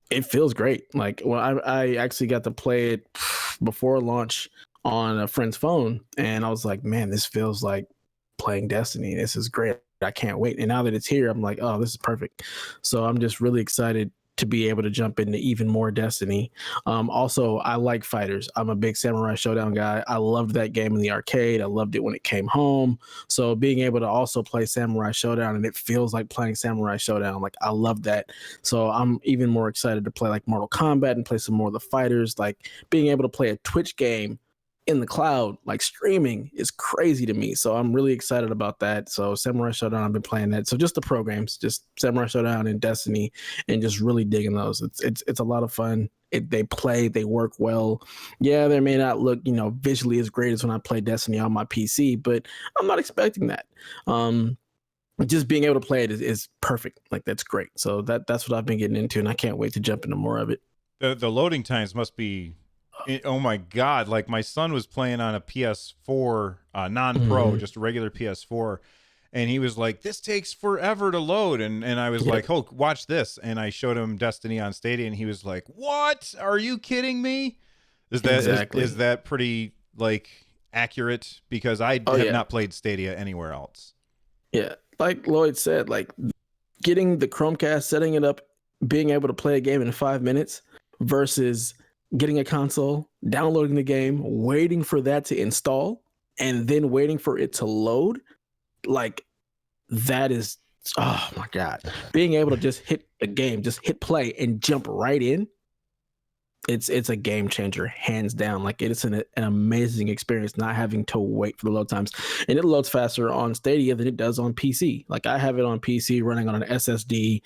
it feels great. Like, well, I actually got to play it before launch on a friend's phone, and I was like, man, this feels like playing Destiny. This is great. I can't wait. And now that it's here, I'm like, oh, this is perfect. So I'm just really excited to be able to jump into even more Destiny. Also, I like fighters. I'm a big Samurai Showdown guy. I loved that game in the arcade. I loved it when it came home. So being able to also play Samurai Showdown, and it feels like playing Samurai Showdown, like I love that. So I'm even more excited to play like Mortal Kombat and play some more of the fighters. Like being able to play a Twitch game in the cloud, like streaming, is crazy to me. So I'm really excited about that. So Samurai Showdown, I've been playing that. So just the programs, just Samurai Showdown and Destiny, and just really digging those. It's a lot of fun. They work well. Yeah, they may not look, visually as great as when I play Destiny on my PC, but I'm not expecting that. Just being able to play it is perfect. Like that's great. So that's what I've been getting into, and I can't wait to jump into more of it. The loading times must be, oh my God. Like my son was playing on a PS4, non-pro, just a regular PS4. And he was like, this takes forever to load. And I was like, oh, watch this. And I showed him Destiny on Stadia, and he was like, what? Are you kidding me? Is that pretty like accurate? Because I have not played Stadia anywhere else. Yeah. Like Lloyd said, like getting the Chromecast, setting it up, being able to play a game in 5 minutes versus getting a console, downloading the game, waiting for that to install, and then waiting for it to load. Like that is Oh my God. Being able to just hit a game, just hit play and jump right in. It's a game changer, hands down. Like it's an amazing experience not having to wait for the load times. And it loads faster on Stadia than it does on PC. Like I have it on PC running on an SSD.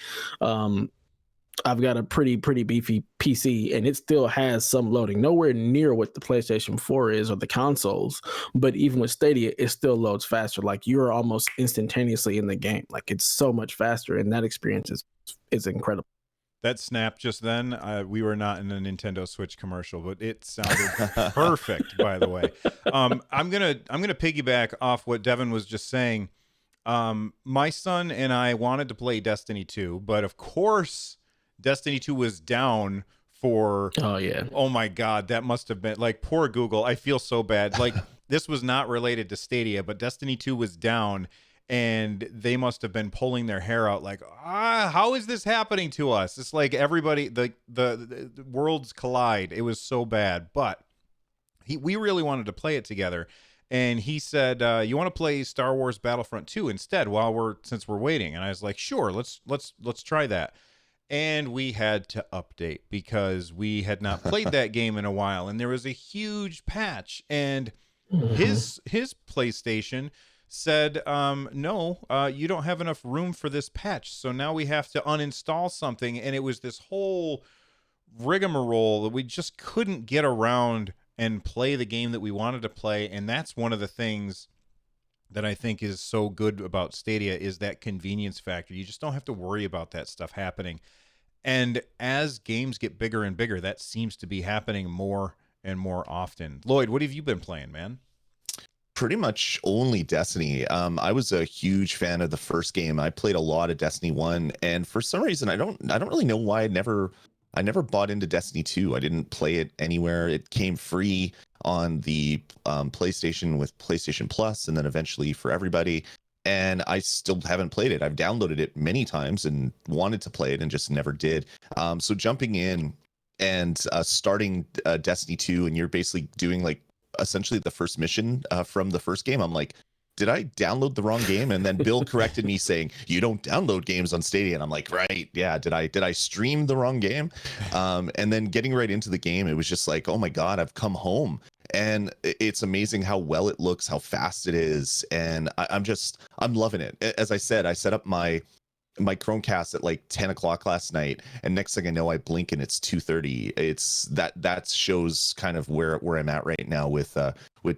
I've got a pretty beefy PC, and it still has some loading. Nowhere near what the PlayStation 4 is or the consoles, but even with Stadia, it still loads faster. Like you're almost instantaneously in the game. Like it's so much faster, and that experience is incredible. That snap just then, we were not in a Nintendo Switch commercial, but it sounded perfect, by the way. I'm gonna piggyback off what Devin was just saying. My son and I wanted to play Destiny 2, but of course Destiny 2 was down for, oh my God, that must have been, like, poor Google. I feel so bad. Like, this was not related to Stadia, but Destiny 2 was down, and they must have been pulling their hair out like, how is this happening to us? It's like everybody, the worlds collide. It was so bad, but we really wanted to play it together. And he said, you want to play Star Wars Battlefront 2 instead since we're waiting? And I was like, sure, let's try that. And we had to update because we had not played that game in a while, and there was a huge patch, and his PlayStation said, no, you don't have enough room for this patch. So now we have to uninstall something. And it was this whole rigmarole that we just couldn't get around and play the game that we wanted to play. And that's one of the things that I think is so good about Stadia is that convenience factor. You just don't have to worry about that stuff happening. And as games get bigger and bigger, that seems to be happening more and more often. Lloyd, what have you been playing, man? Pretty much only Destiny. I was a huge fan of the first game. I played a lot of Destiny 1, and for some reason I don't really know why I never bought into Destiny 2. I didn't play it anywhere. It came free on the PlayStation with PlayStation Plus, and then eventually for everybody. And I still haven't played it. I've downloaded it many times and wanted to play it and just never did. So jumping in and starting Destiny 2, and you're basically doing like essentially the first mission from the first game. I'm like, did I download the wrong game? And then Bill corrected me saying, you don't download games on Stadia. And I'm like, right, yeah, did I stream the wrong game? And then getting right into the game, it was just like, oh my God, I've come home. And it's amazing how well it looks, how fast it is. And I'm loving it. As I said, I set up my Chromecast at like 10 o'clock last night, and next thing I know, I blink and it's 2:30. It's that shows kind of where I'm at right now with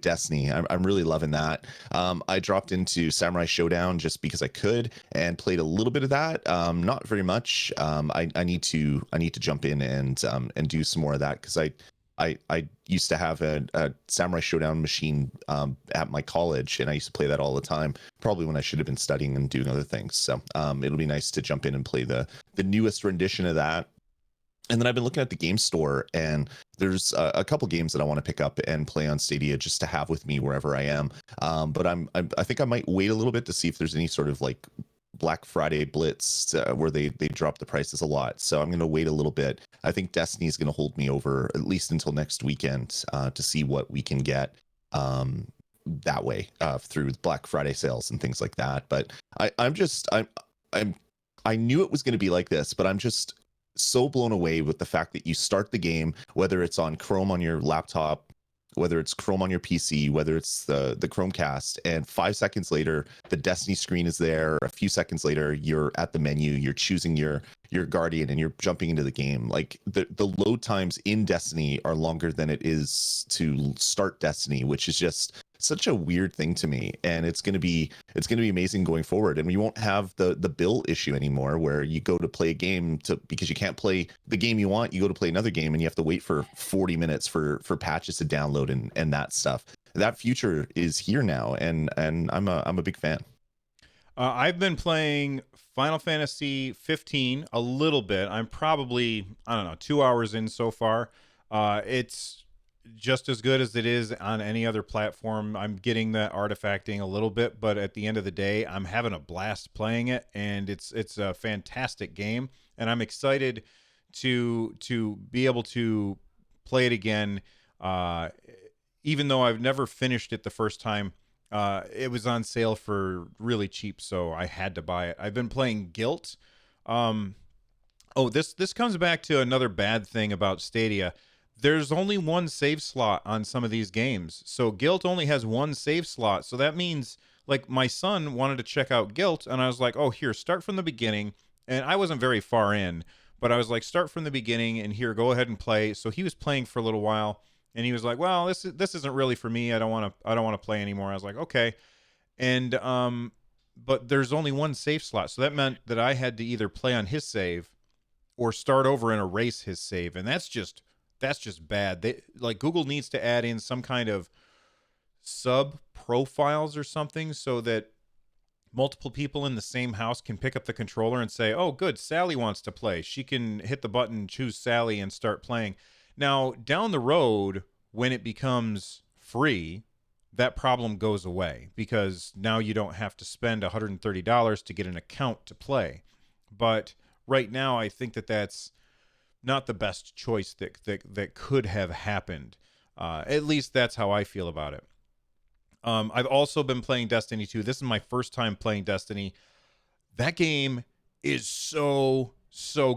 Destiny. I'm really loving that. I dropped into Samurai Showdown just because I could and played a little bit of that. Not very much. I need to jump in and do some more of that because I used to have a Samurai Showdown machine at my college, and I used to play that all the time, probably when I should have been studying and doing other things. So it'll be nice to jump in and play the newest rendition of that. And then I've been looking at the game store, and there's a couple games that I want to pick up and play on Stadia just to have with me wherever I am. But I think I might wait a little bit to see if there's any sort of like Black Friday blitz where they drop the prices a lot. So I'm going to wait a little bit. I think Destiny is going to hold me over at least until next weekend to see what we can get that way through Black Friday sales and things like that. But I knew it was going to be like this, but I'm just so blown away with the fact that you start the game, whether it's on Chrome on your laptop, whether it's Chrome on your PC, whether it's the Chromecast, and 5 seconds later, the Destiny screen is there. A few seconds later, you're at the menu, you're choosing your Guardian, and you're jumping into the game. Like the load times in Destiny are longer than it is to start Destiny, which is just such a weird thing to me. And it's going to be amazing going forward. And we won't have the bill issue anymore where you go to play a game because you can't play the game you want, you go to play another game and you have to wait for 40 minutes for patches to download and that stuff. That future is here now, and I'm a big fan. I've been playing Final Fantasy 15 a little bit. I'm probably, 2 hours in so far. It's just as good as it is on any other platform. I'm getting the artifacting a little bit, but at the end of the day, I'm having a blast playing it, and it's a fantastic game, and I'm excited to be able to play it again. Even though I've never finished it the first time, It was on sale for really cheap, so I had to buy it. I've been playing Guilt. This comes back to another bad thing about Stadia. There's only one save slot on some of these games. So Guilt only has one save slot. So that means, like, my son wanted to check out Guilt, and I was like, oh, here, start from the beginning. And I wasn't very far in, but I was like, start from the beginning, and here, go ahead and play. So he was playing for a little while, and he was like, well, this isn't really for me. I don't want to play anymore. I was like, okay. And but there's only one save slot. So that meant that I had to either play on his save or start over and erase his save. And that's just bad. Google needs to add in some kind of sub profiles or something so that multiple people in the same house can pick up the controller and say, oh, good, Sally wants to play. She can hit the button, choose Sally, and start playing. Now, down the road, when it becomes free, that problem goes away because now you don't have to spend $130 to get an account to play. But right now, I think that that's not the best choice that could have happened. At least that's how I feel about it. I've also been playing Destiny 2. This is my first time playing Destiny. That game is so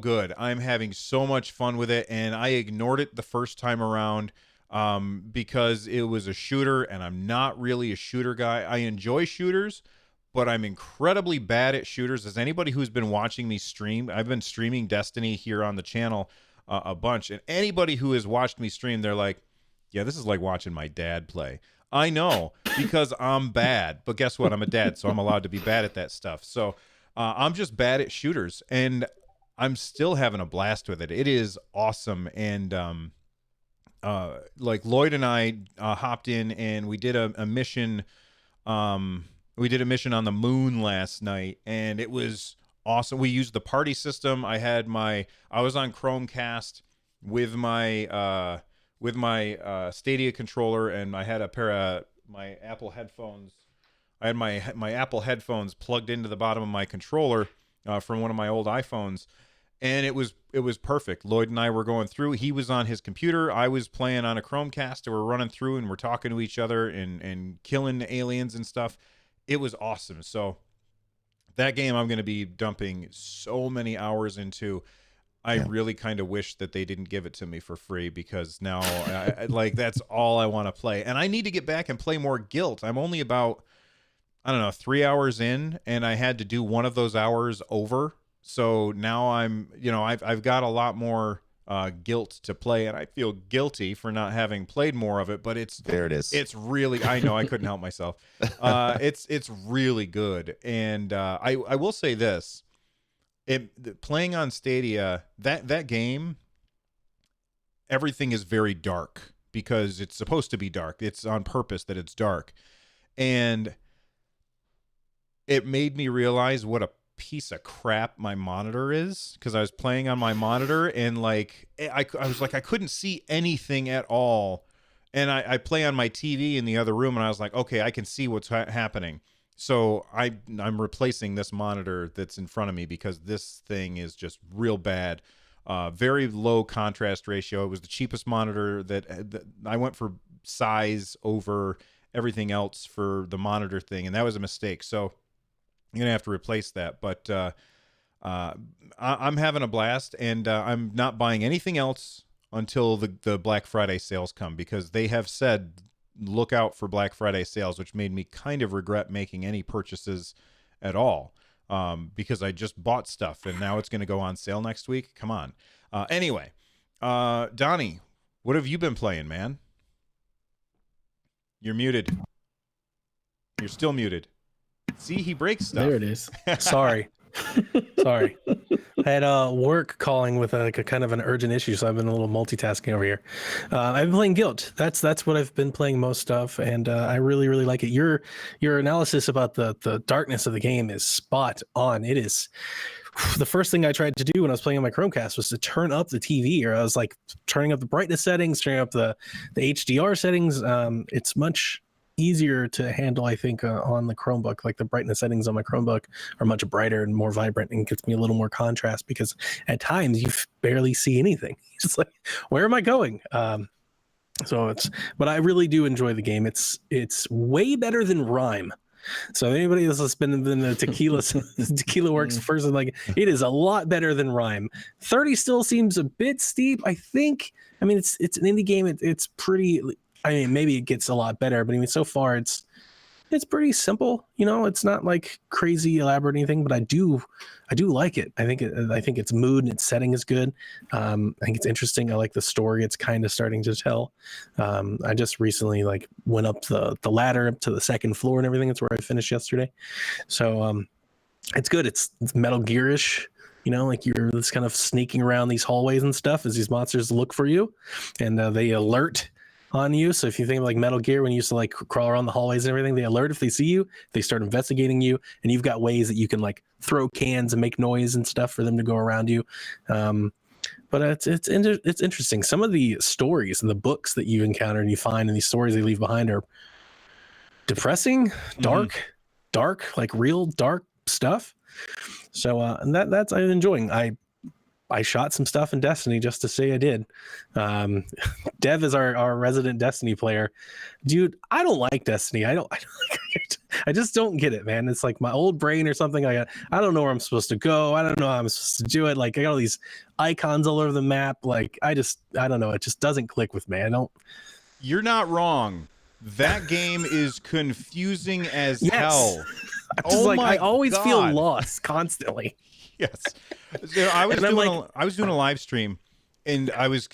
good. I'm having so much fun with it, and I ignored it the first time around because it was a shooter, and I'm not really a shooter guy. I enjoy shooters, but I'm incredibly bad at shooters. As anybody who's been watching me stream, I've been streaming Destiny here on the channel a bunch, and anybody who has watched me stream, they're like, yeah, this is like watching my dad play. I know, because I'm bad, but guess what? I'm a dad, so I'm allowed to be bad at that stuff. So I'm just bad at shooters, and I'm still having a blast with it. It is awesome, and like Lloyd and I hopped in, and we did a mission. We did a mission on the moon last night, and it was awesome. We used the party system. I was on Chromecast with my Stadia controller, and I had a pair of my Apple headphones. I had my Apple headphones plugged into the bottom of my controller from one of my old iPhones, and it was perfect. Lloyd and I were going through. He was on his computer. I was playing on a Chromecast, and we're running through, and we're talking to each other and killing aliens and stuff. It was awesome. So that game I'm going to be dumping so many hours into. I really kind of wish that they didn't give it to me for free because now that's all I want to play. And I need to get back and play more Guilt. I'm only about, 3 hours in, and I had to do one of those hours over. So now I've got a lot more Guilt to play, and I feel guilty for not having played more of it, but there it is. It's really, I know, I couldn't help myself. It's really good. And I will say this. Playing on Stadia, that game, everything is very dark because it's supposed to be dark. It's on purpose that it's dark. And it made me realize what a piece of crap my monitor is, because I was playing on my monitor, and I was like, I couldn't see anything at all. And I play on my TV in the other room, and I was like, okay, I can see what's happening. So I'm replacing this monitor that's in front of me because this thing is just real bad. Very low contrast ratio. It was the cheapest monitor that I went for size over everything else for the monitor thing, and that was a mistake. So I'm gonna have to replace that. But I'm having a blast, and I'm not buying anything else until the Black Friday sales come, because they have said look out for Black Friday sales, which made me kind of regret making any purchases at all, because I just bought stuff and now it's going to go on sale next week. Come on. Anyway, Donnie, what have you been playing, man? You're muted. You're still muted. See, he breaks stuff. There it is. Sorry. I had work calling with a kind of an urgent issue, so I've been a little multitasking over here. I've been playing Guilt. That's what I've been playing most of, and I really like it. Your analysis about the darkness of the game is spot on. It is. The first thing I tried to do when I was playing on my Chromecast was to turn up the TV, or I was like turning up the brightness settings, turning up the HDR settings. It's much easier to handle, I think, on the Chromebook. Like the brightness settings on my Chromebook are much brighter and more vibrant, and gets me a little more contrast, because at times you barely see anything. It's just like, where am I going? So but I really do enjoy the game. It's way better than Rhyme. So anybody that's been in the Tequila Works person, like, it is a lot better than Rhyme. 30 still seems a bit steep, I think. I mean, it's an indie game. It's pretty. I mean, maybe it gets a lot better, but I mean, so far it's pretty simple. You know, it's not like crazy elaborate or anything, but I do like it. I think its mood and its setting is good. I think it's interesting. I like the story it's kind of starting to tell. I just recently like went up the ladder up to the second floor and everything. That's where I finished yesterday. So it's good. It's Metal Gear-ish. You know, like you're just kind of sneaking around these hallways and stuff as these monsters look for you, and they alert on you. So if you think of like Metal Gear, when you used to like crawl around the hallways and everything, they alert if they see you, they start investigating you, and you've got ways that you can like throw cans and make noise and stuff for them to go around you. But it's interesting. Some of the stories and the books that you encounter and you find and these stories they leave behind are depressing, dark, like real dark stuff. So and that's I'm enjoying. I shot some stuff in Destiny just to say I did. Dev is our resident Destiny player. Dude, I don't like Destiny. I just don't get it, man. It's like my old brain or something. I don't know where I'm supposed to go. I don't know how I'm supposed to do it. Like, I got all these icons all over the map. Like, I don't know. It just doesn't click with me. You're not wrong. That game is confusing as hell. I always feel lost constantly. Yes. So I was doing a live stream, and I was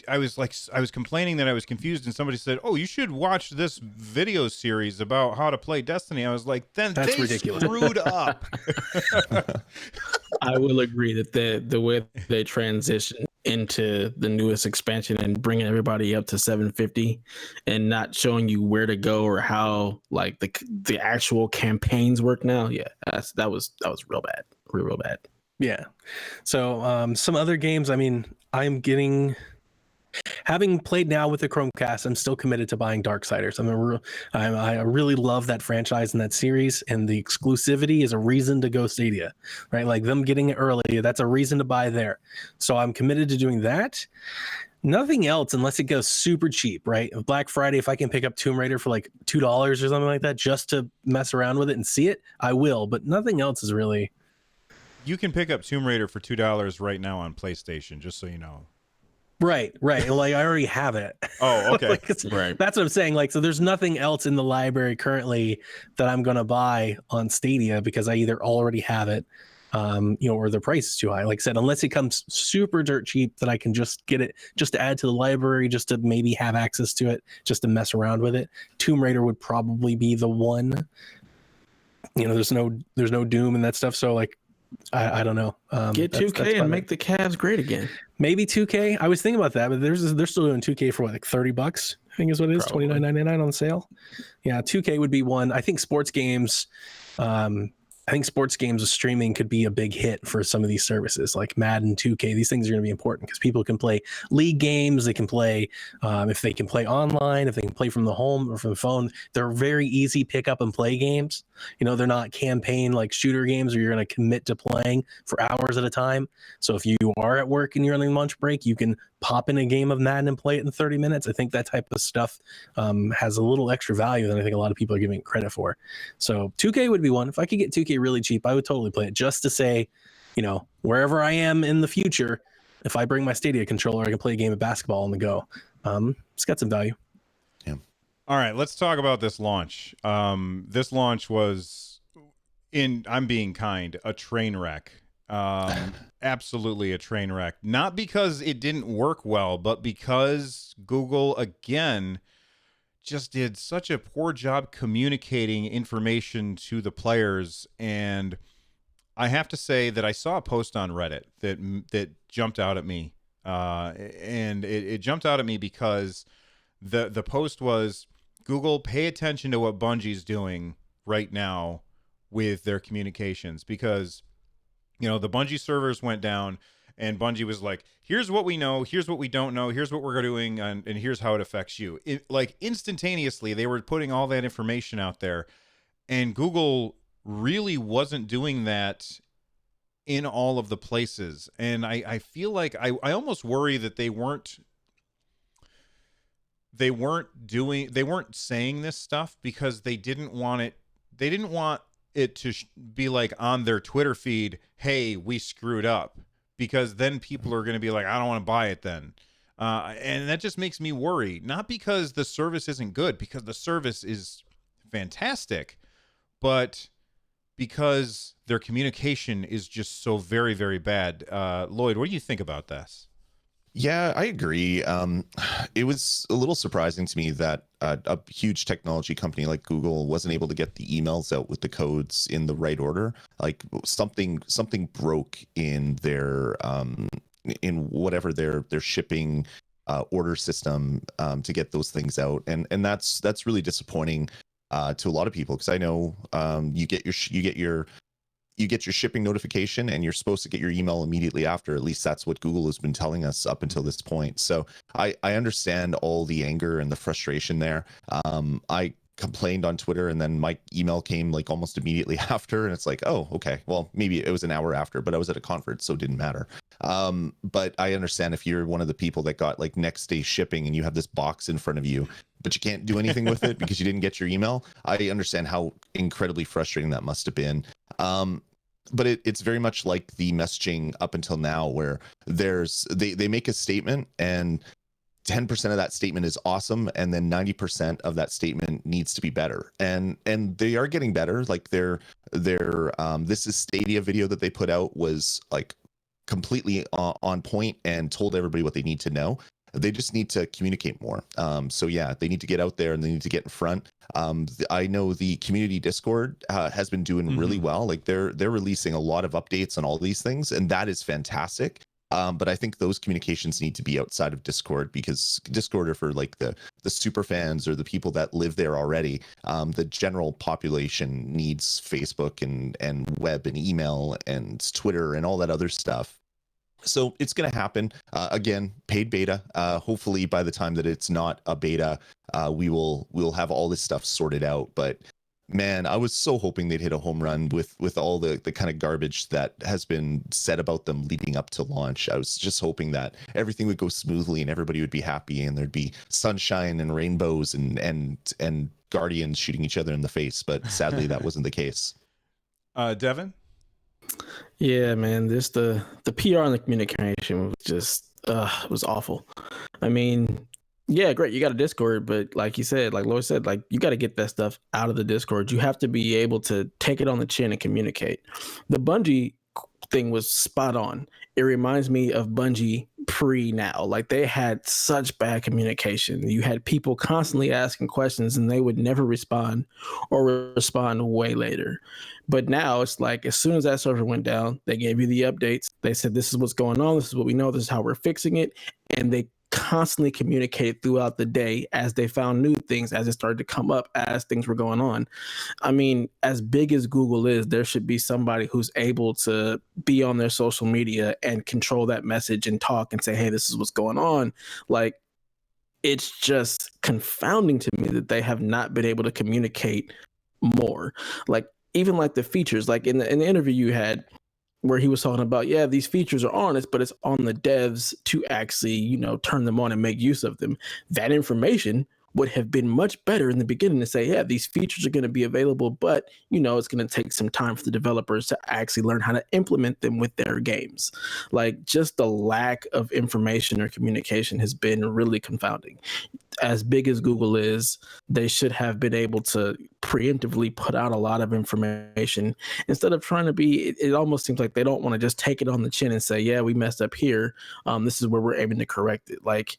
complaining that I was confused, and somebody said, "Oh, you should watch this video series about how to play Destiny." I was like, "Then that's they ridiculous. Screwed up." I will agree that the way they transition into the newest expansion and bringing everybody up to 750 and not showing you where to go or how like the actual campaigns work now, that was real bad, real bad. Yeah. So some other games, I mean, having played now with the Chromecast, I'm still committed to buying Darksiders. I really love that franchise and that series, and the exclusivity is a reason to go Stadia, right? Like them getting it early, that's a reason to buy there. So I'm committed to doing that. Nothing else unless it goes super cheap, right? Black Friday, if I can pick up Tomb Raider for like $2 or something like that just to mess around with it and see it, I will. But nothing else is really... You can pick up Tomb Raider for $2 right now on PlayStation, just so you know. Right. Like I already have it. Oh, okay. Right. That's what I'm saying. Like, so there's nothing else in the library currently that I'm going to buy on Stadia because I either already have it, or the price is too high. Like I said, unless it comes super dirt cheap that I can just get it just to add to the library, just to maybe have access to it, just to mess around with it. Tomb Raider would probably be the one. There's no Doom and that stuff. So like, I don't know. Get 2K and make the Cavs great again. Maybe 2K. I was thinking about that, but they're still doing 2K for what, like $30? I think is what it is. $29.99 on sale. Yeah, 2K would be one. I think sports games. I think sports games with streaming could be a big hit for some of these services like Madden, 2K. These things are going to be important because people can play league games. They can play, if they can play online, if they can play from the home or from the phone. They're very easy pick up and play games. They're not campaign like shooter games where you're going to commit to playing for hours at a time. So if you are at work and you're on lunch break, you can pop in a game of Madden and play it in 30 minutes. I think that type of stuff has a little extra value than I think a lot of people are giving it credit for. So 2K would be one. If I could get 2K really cheap, I would totally play it just to say, wherever I am in the future, if I bring my Stadia controller, I can play a game of basketball on the go. It's got some value. Yeah. All right, let's talk about this launch. This launch was, I'm being kind, a train wreck. Absolutely a train wreck. Not because it didn't work well, but because Google, again, just did such a poor job communicating information to the players. And I have to say that I saw a post on Reddit that jumped out at me. And it jumped out at me because the post was, Google, pay attention to what Bungie's doing right now with their communications, because the Bungie servers went down and Bungie was like, here's what we know, here's what we don't know, here's what we're doing, and here's how it affects you. Like instantaneously, they were putting all that information out there, and Google really wasn't doing that in all of the places. And I feel like I almost worry that they weren't they weren't saying this stuff because they didn't want it to be like on their Twitter feed, hey, we screwed up, because then people are going to be like, I don't want to buy it then. And that just makes me worry, not because the service isn't good, because the service is fantastic, but because their communication is just so very, very bad. Lloyd, what do you think about this? Yeah, I agree. It was a little surprising to me that a huge technology company like Google wasn't able to get the emails out with the codes in the right order. Like something broke in their in whatever their shipping order system to get those things out, and that's really disappointing to a lot of people, because I know you get your shipping notification and you're supposed to get your email immediately after. At least that's what Google has been telling us up until this point. So I understand all the anger and the frustration there. I complained on Twitter, and then my email came like almost immediately after, and it's like, oh, okay, well, maybe it was an hour after, but I was at a conference, so it didn't matter. But I understand if you're one of the people that got like next day shipping and you have this box in front of you, but you can't do anything with it because you didn't get your email. I understand how incredibly frustrating that must have been. But it's very much like the messaging up until now, where they make a statement and 10% of that statement is awesome, and then 90% of that statement needs to be better. And they are getting better. Like their This Is Stadia video that they put out was like completely on point and told everybody what they need to know. They just need to communicate more. So yeah, they need to get out there and they need to get in front. I know the community Discord has been doing really well. Like they're releasing a lot of updates on all these things, and that is fantastic. But I think those communications need to be outside of Discord, because Discord are for like the super fans or the people that live there already. The general population needs Facebook and web and email and Twitter and all that other stuff. So it's going to happen. Again, paid beta. Hopefully by the time that it's not a beta, we'll have all this stuff sorted out. But man, I was so hoping they'd hit a home run with all the kind of garbage that has been said about them leading up to launch. I was just hoping that everything would go smoothly and everybody would be happy and there'd be sunshine and rainbows and guardians shooting each other in the face. But sadly, that wasn't the case. Devin? Yeah, man, the PR and the communication was just it was awful. I mean, yeah, great, you got a Discord, but like you said, like Lloyd said, like you got to get that stuff out of the Discord. You have to be able to take it on the chin and communicate. The Bungie thing was spot on. It reminds me of Bungie pre-now. Like they had such bad communication. You had people constantly asking questions and they would never respond, or respond way later. But now it's like as soon as that server went down, they gave you the updates. They said, this is what's going on. This is what we know. This is how we're fixing it. And they constantly communicated throughout the day as they found new things, as it started to come up, as things were going on. I mean, as big as Google is, there should be somebody who's able to be on their social media and control that message and talk and say, hey, this is what's going on. Like, it's just confounding to me that they have not been able to communicate more. Like, even like the features, like in the interview you had, where he was talking about, yeah, these features are on us, but it's on the devs to actually, you know, turn them on and make use of them. That information would have been much better in the beginning to say, yeah, these features are going to be available, but, you know, it's going to take some time for the developers to actually learn how to implement them with their games. Like, just the lack of information or communication has been really confounding. As big as Google is, they should have been able to preemptively put out a lot of information instead of trying to be, it almost seems like they don't want to just take it on the chin and say, yeah, we messed up here. This is where we're aiming to correct it. Like,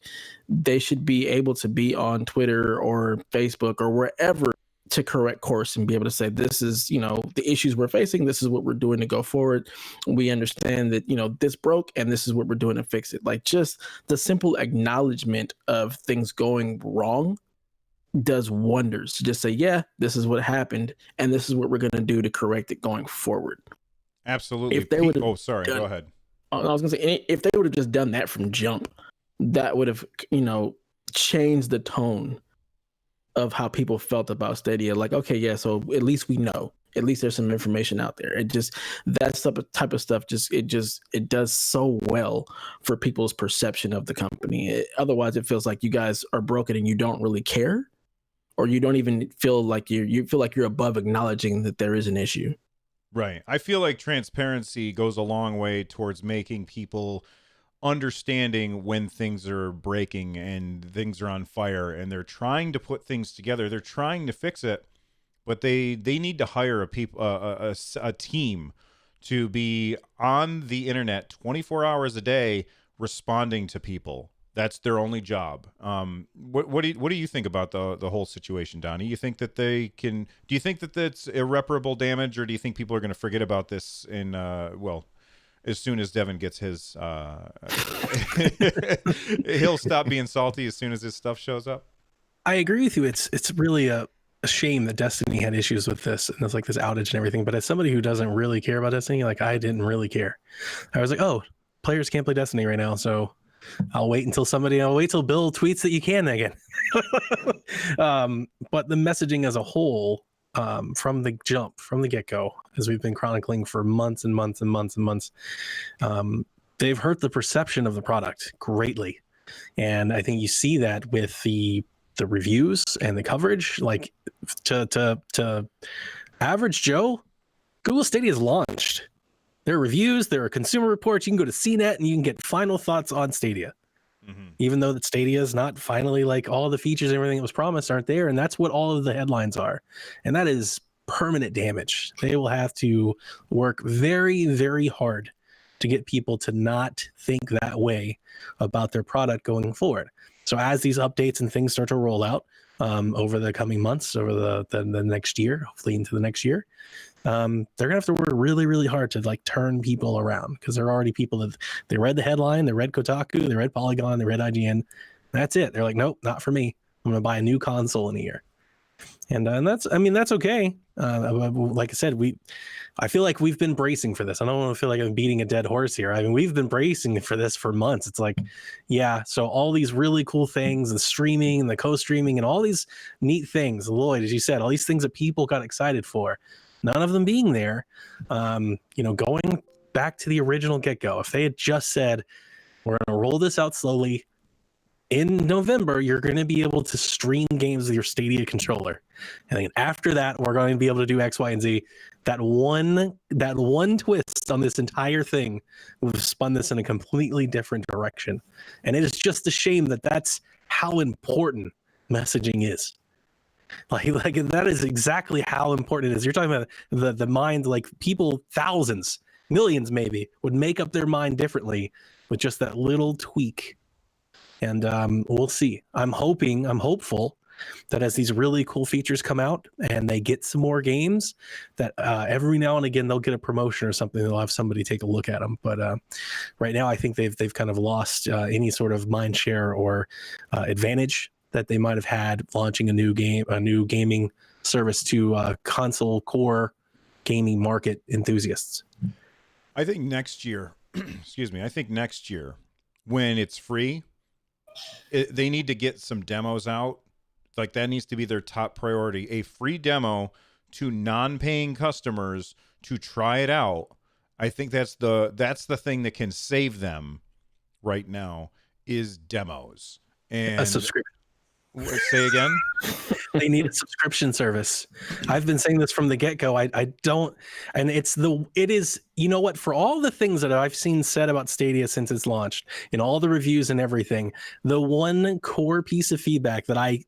they should be able to be on Twitter or Facebook or wherever to correct course and be able to say, this is, you know, the issues we're facing. This is what we're doing to go forward. We understand that, you know, this broke and this is what we're doing to fix it. Like, just the simple acknowledgement of things going wrong does wonders to just say, yeah, this is what happened and this is what we're going to do to correct it going forward. Absolutely. If they would go ahead. I was going to say, if they would have just done that from jump, that would have, you know, changed the tone of how people felt about Stadia. Like, okay, yeah, so at least we know at least there's some information out there. It just, that type of stuff it does so well for people's perception of the company. Otherwise it feels like you guys are broken and you don't really care, or you don't even feel like you feel like you're above acknowledging that there is an issue. Right. I feel like transparency goes a long way towards making people understanding when things are breaking and things are on fire, and they're trying to put things together. They're trying to fix it, but they need to hire a team to be on the internet 24 hours a day responding to people. That's their only job. What do you think about the whole situation, Donnie? You think that they can? Do you think that that's irreparable damage, or do you think people are going to forget about this in as soon as Devin gets his, he'll stop being salty as soon as his stuff shows up? I agree with you. It's really a shame that Destiny had issues with this, and there's like this outage and everything. But as somebody who doesn't really care about Destiny, like I didn't really care. I was like, oh, players can't play Destiny right now, so I'll wait till Bill tweets that you can again. But the messaging as a whole, from the get-go, as we've been chronicling for months and months and months and months, they've hurt the perception of the product greatly. And I think you see that with the reviews and the coverage. Like to average Joe, Google Stadia is launched. There are reviews, there are consumer reports. You can go to CNET and you can get final thoughts on Stadia. Mm-hmm. Even though that Stadia is not finally, like, all the features and everything that was promised aren't there. And that's what all of the headlines are. And that is permanent damage. They will have to work very, very hard to get people to not think that way about their product going forward. So as these updates and things start to roll out over the coming months, over the next year, hopefully into the next year, they're gonna have to work really, really hard to like turn people around, because there are already people that they read the headline, they read Kotaku, they read Polygon, they read IGN. That's it. They're like, nope, not for me. I'm gonna buy a new console in a year, and that's okay. Like I said, I feel like we've been bracing for this. I don't want to feel like I'm beating a dead horse here. I mean, we've been bracing for this for months. It's like, yeah, so all these really cool things, the streaming and the co-streaming and all these neat things, Lloyd, as you said, all these things that people got excited for, none of them being there. Going back to the original get-go, if they had just said, we're going to roll this out slowly, in November, you're going to be able to stream games with your Stadia controller. And then after that, we're going to be able to do X, Y, and Z. That one twist on this entire thing would have spun this in a completely different direction. And it is just a shame that that's how important messaging is. Like that is exactly how important it is. You're talking about the mind, like people, thousands, millions maybe, would make up their mind differently with just that little tweak. And we'll see. I'm hopeful that as these really cool features come out and they get some more games, that every now and again they'll get a promotion or something. They'll have somebody take a look at them. But right now, I think they've kind of lost any sort of mind share or advantage that they might have had launching a new gaming service to console core gaming market enthusiasts. I think next year, when it's free, they need to get some demos out. Like, that needs to be their top priority. A free demo to non-paying customers to try it out. I think that's the thing that can save them right now, is demos. And a subscription. Say again? They need a subscription service. I've been saying this from the get-go. I don't, and it is, you know what, for all the things that I've seen said about Stadia since it's launched, in all the reviews and everything, the one core piece of feedback that I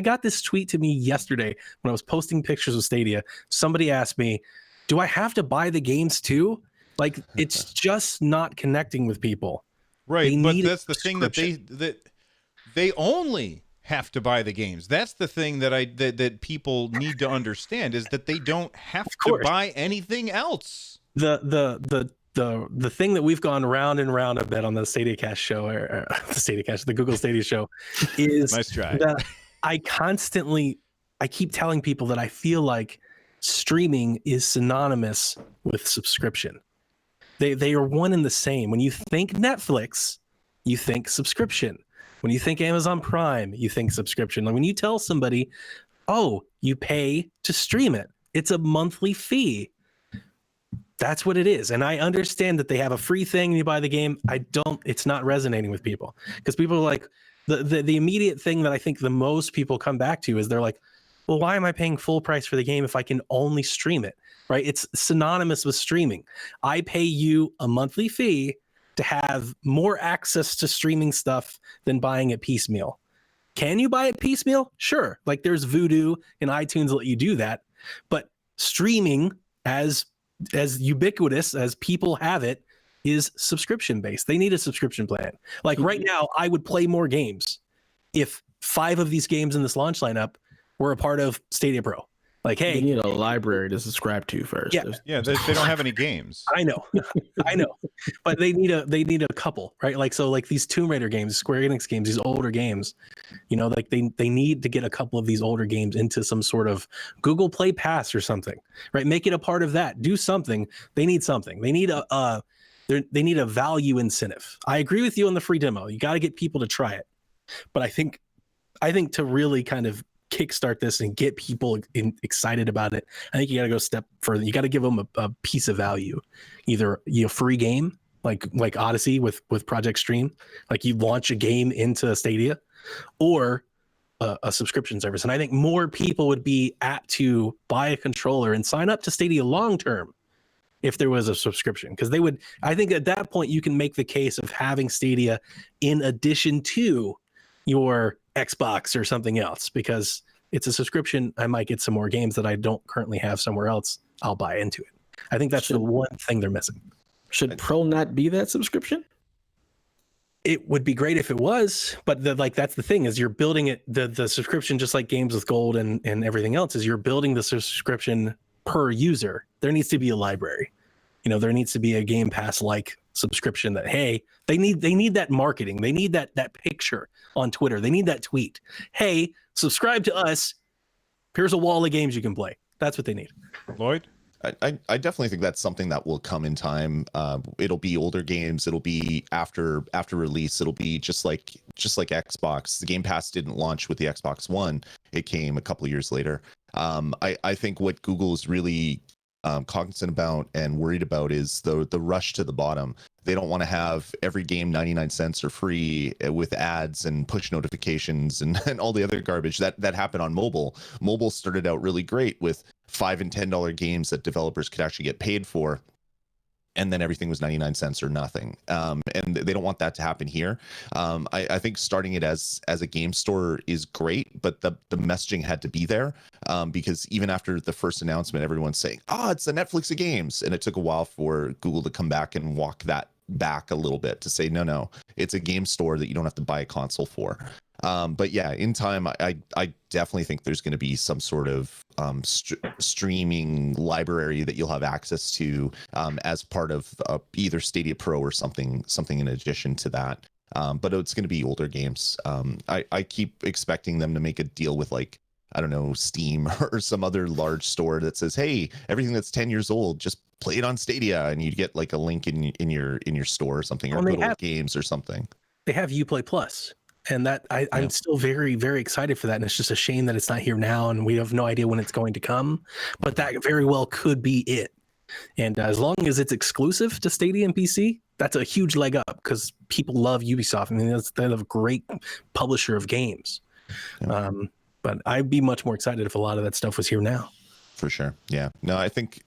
got this tweet to me yesterday when I was posting pictures of Stadia. Somebody asked me, do I have to buy the games too? Like, it's just not connecting with people. Right, but that's the thing, that they only have to buy the games. That's the thing that people need to understand, is that they don't have to buy anything else. The thing that we've gone round and round a bit on the Stadiacast show, or the Google Stadia show, is nice try. That I keep telling people that I feel like streaming is synonymous with subscription. They are one and the same. When you think Netflix, you think subscription. When you think Amazon Prime, you think subscription. Like when you tell somebody, oh, you pay to stream it, It's a monthly fee. That's what it is. And I understand that they have a free thing and you buy the game. It's not resonating with people because people are like, the immediate thing that I think the most people come back to is they're like, well, why am I paying full price for the game if I can only stream it? Right? It's synonymous with streaming. I pay you a monthly fee to have more access to streaming stuff than buying it piecemeal. Can you buy it piecemeal? Sure. Like there's Vudu and iTunes that let you do that. But streaming as ubiquitous as people have it is subscription based. They need a subscription plan. Like right now, I would play more games if 5 of these games in this launch lineup were a part of Stadia Pro. Like, hey, you need a library to subscribe to first. Yeah, they don't have any games. I know, but they need a couple, right? Like, so like these Tomb Raider games, Square Enix games, these older games, you know, like they need to get a couple of these older games into some sort of Google Play Pass or something, right? Make it a part of that. Do something. They need something. They need they need a value incentive. I agree with you on the free demo. You got to get people to try it, but I think to really kind of kickstart this and get people excited about it, I think you got to go a step further. You got to give them a piece of value, either a free game like Odyssey with Project Stream, like you launch a game into Stadia, or a subscription service. And I think more people would be apt to buy a controller and sign up to Stadia long term if there was a subscription, because they would. I think at that point you can make the case of having Stadia in addition to your Xbox or something else, because it's a subscription. I might get some more games that I don't currently have somewhere else. I'll buy into it. I think that's the one thing they're missing. Should Pro not be that subscription? It would be great if it was, but that's the thing, is you're building it, the subscription, just like games with gold and everything else, is you're building the subscription per user. There needs to be a library. You know, there needs to be a Game Pass like subscription that, hey, they need that marketing. They need that picture on Twitter. They need that tweet. Hey, subscribe to us. Here's a wall of games you can play. That's what they need. Lloyd? I definitely think that's something that will come in time. It'll be older games. It'll be after release. It'll be just like Xbox. The Game Pass didn't launch with the Xbox One. It came a couple of years later. I think what Google is really cognizant about and worried about is the rush to the bottom. They don't want to have every game 99 cents or free with ads and push notifications and all the other garbage that happened on mobile. Mobile started out really great with $5 and $10 games that developers could actually get paid for, and then everything was 99 cents or nothing. And they don't want that to happen here. I think starting it as a game store is great, but the messaging had to be there, because even after the first announcement, everyone's saying, it's the Netflix of games. And it took a while for Google to come back and walk that back a little bit to say, no, it's a game store that you don't have to buy a console for. But yeah, in time, I definitely think there's going to be some sort of streaming library that you'll have access to as part of either Stadia Pro or something in addition to that. But it's going to be older games. I keep expecting them to make a deal with, like, I don't know, Steam or some other large store that says, hey, everything that's 10 years old, just play it on Stadia, and you get like a link in your store or something, or Good Old Games or something. They have Uplay Plus. And that I'm still very, very excited for that. And it's just a shame that it's not here now, and we have no idea when it's going to come. But that very well could be it. And as long as it's exclusive to Stadia and PC, that's a huge leg up, because people love Ubisoft. I mean, they're a great publisher of games. Yeah. But I'd be much more excited if a lot of that stuff was here now. For sure. Yeah. No, I think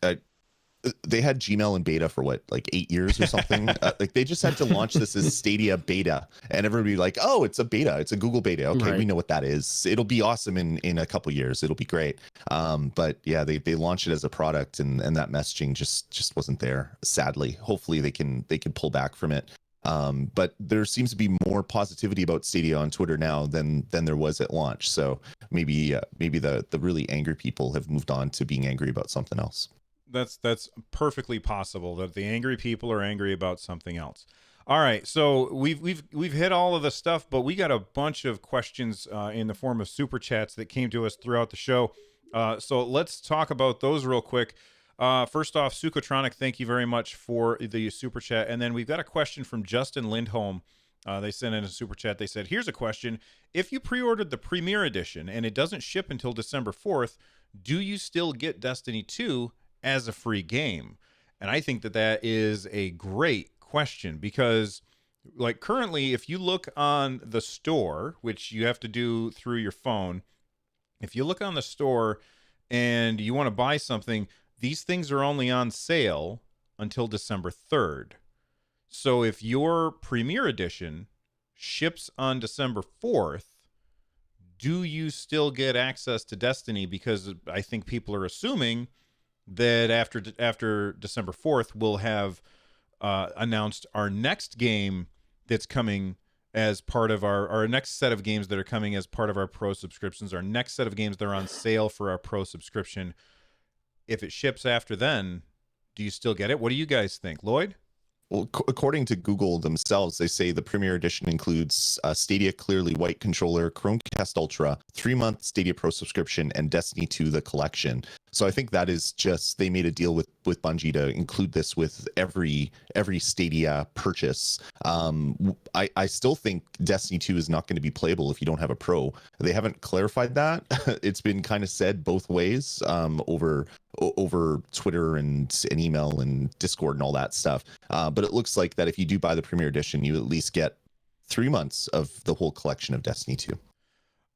they had Gmail in beta for like 8 years or something. Like they just had to launch this as Stadia beta, and everybody be like, oh, it's a beta. It's a Google beta. Okay, right. We know what that is. It'll be awesome in a couple years. It'll be great. But yeah, they launched it as a product, and that messaging just wasn't there, sadly. Hopefully they can pull back from it. But there seems to be more positivity about Stadia on Twitter now than there was at launch. So maybe the really angry people have moved on to being angry about something else. That's perfectly possible that the angry people are angry about something else. All right, so we've hit all of the stuff, but we got a bunch of questions in the form of super chats that came to us throughout the show. So let's talk about those real quick. First off, Sukotronic, thank you very much for the super chat. And then we've got a question from Justin Lindholm. They sent in a super chat. They said, here's a question. If you pre-ordered the Premier Edition and it doesn't ship until December 4th, do you still get Destiny 2 as a free game? And I think that that is a great question, because like currently, if you look on the store, which you have to do through your phone, if you look on the store and you want to buy something, these things are only on sale until December 3rd. So if your Premier Edition ships on December 4th, do you still get access to Destiny? Because I think people are assuming that after December 4th, we'll have announced our next game that's coming as part of our next set of games that are coming as part of our Pro subscriptions, our next set of games that are on sale for our Pro subscription. If it ships after then, do you still get it? What do you guys think, Lloyd? Well, according to Google themselves, they say the Premier Edition includes Stadia Clearly White controller, Chromecast Ultra, 3-month Stadia Pro subscription, and Destiny 2 the collection. So I think that is just, they made a deal with Bungie to include this with every Stadia purchase. I still think Destiny 2 is not going to be playable if you don't have a Pro. They haven't clarified that. It's been kind of said both ways over Twitter and email and Discord and all that stuff. But it looks like that if you do buy the Premier Edition, you at least get 3 months of the whole collection of Destiny 2.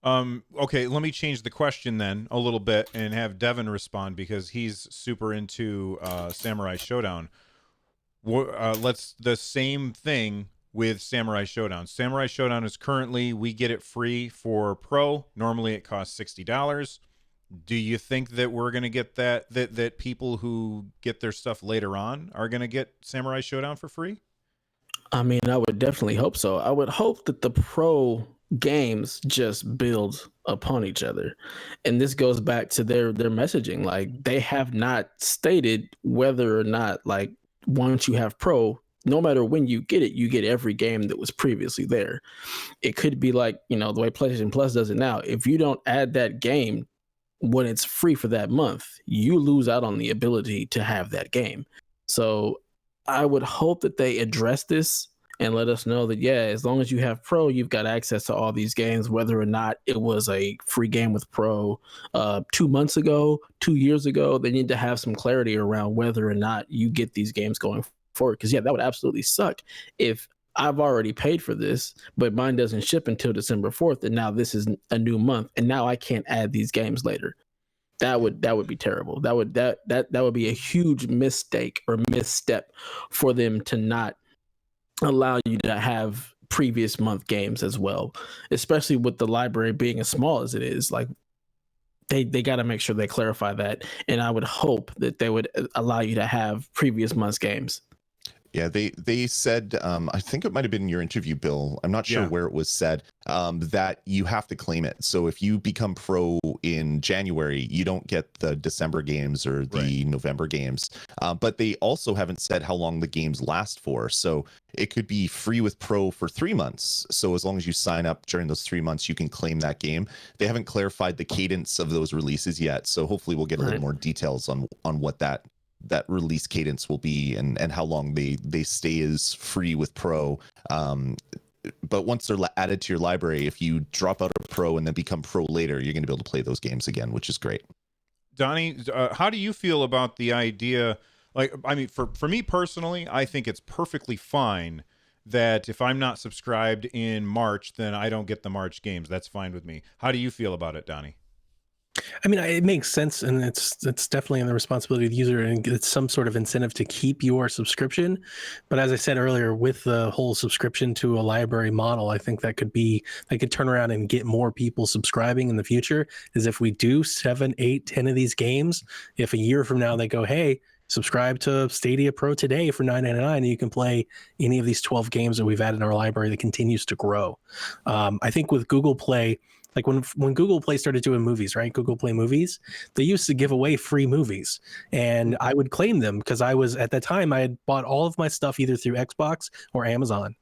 Okay, let me change the question then a little bit and have Devin respond, because he's super into Samurai Showdown. Let's the same thing with Samurai Showdown. Samurai Showdown is currently, we get it free for Pro. Normally it costs $60. Do you think that we're going to get that people who get their stuff later on are going to get Samurai Showdown for free? I mean, I would definitely hope so. I would hope that the Pro games just build upon each other. And this goes back to their messaging. Like, they have not stated whether or not, like, once you have Pro, no matter when you get it, you get every game that was previously there. It could be like, the way PlayStation Plus does it now. If you don't add that game when it's free for that month, you lose out on the ability to have that game. So I would hope that they address this and let us know that, yeah, as long as you have Pro, you've got access to all these games, whether or not it was a free game with Pro 2 months ago, 2 years ago. They need to have some clarity around whether or not you get these games going forward. Because, yeah, that would absolutely suck if I've already paid for this, but mine doesn't ship until December 4th, and now this is a new month, and now I can't add these games later. That would be terrible. That would be a huge mistake or misstep for them to not allow you to have previous month games as well, especially with the library being as small as it is. Like, they got to make sure they clarify that, and I would hope that they would allow you to have previous month's games. Yeah, they said, I think it might have been in your interview, Bill. I'm not sure where it was said, that you have to claim it. So if you become Pro in January, you don't get the December games or the November games. But they also haven't said how long the games last for. So it could be free with Pro for 3 months. So as long as you sign up during those 3 months, you can claim that game. They haven't clarified the cadence of those releases yet. So hopefully we'll get a little more details on what that release cadence will be and how long they stay as free with Pro. But once they're added to your library, if you drop out of Pro and then become Pro later, you're going to be able to play those games again, which is great. Donnie, how do you feel about the idea? Like, I mean, for me personally, I think it's perfectly fine that if I'm not subscribed in March, then I don't get the March games. That's fine with me. How do you feel about it, Donnie? I mean, it makes sense, and it's definitely on the responsibility of the user, and it's some sort of incentive to keep your subscription. But as I said earlier, with the whole subscription to a library model, I think that could turn around and get more people subscribing in the future. Is if we do 7, 8, 10 of these games, if a year from now they go, hey, subscribe to Stadia Pro today for $9.99, and you can play any of these 12 games that we've added in our library that continues to grow. I think with Google Play, like when Google Play started doing movies, right? Google Play Movies, they used to give away free movies, and I would claim them because I was, at that time, I had bought all of my stuff either through Xbox or Amazon.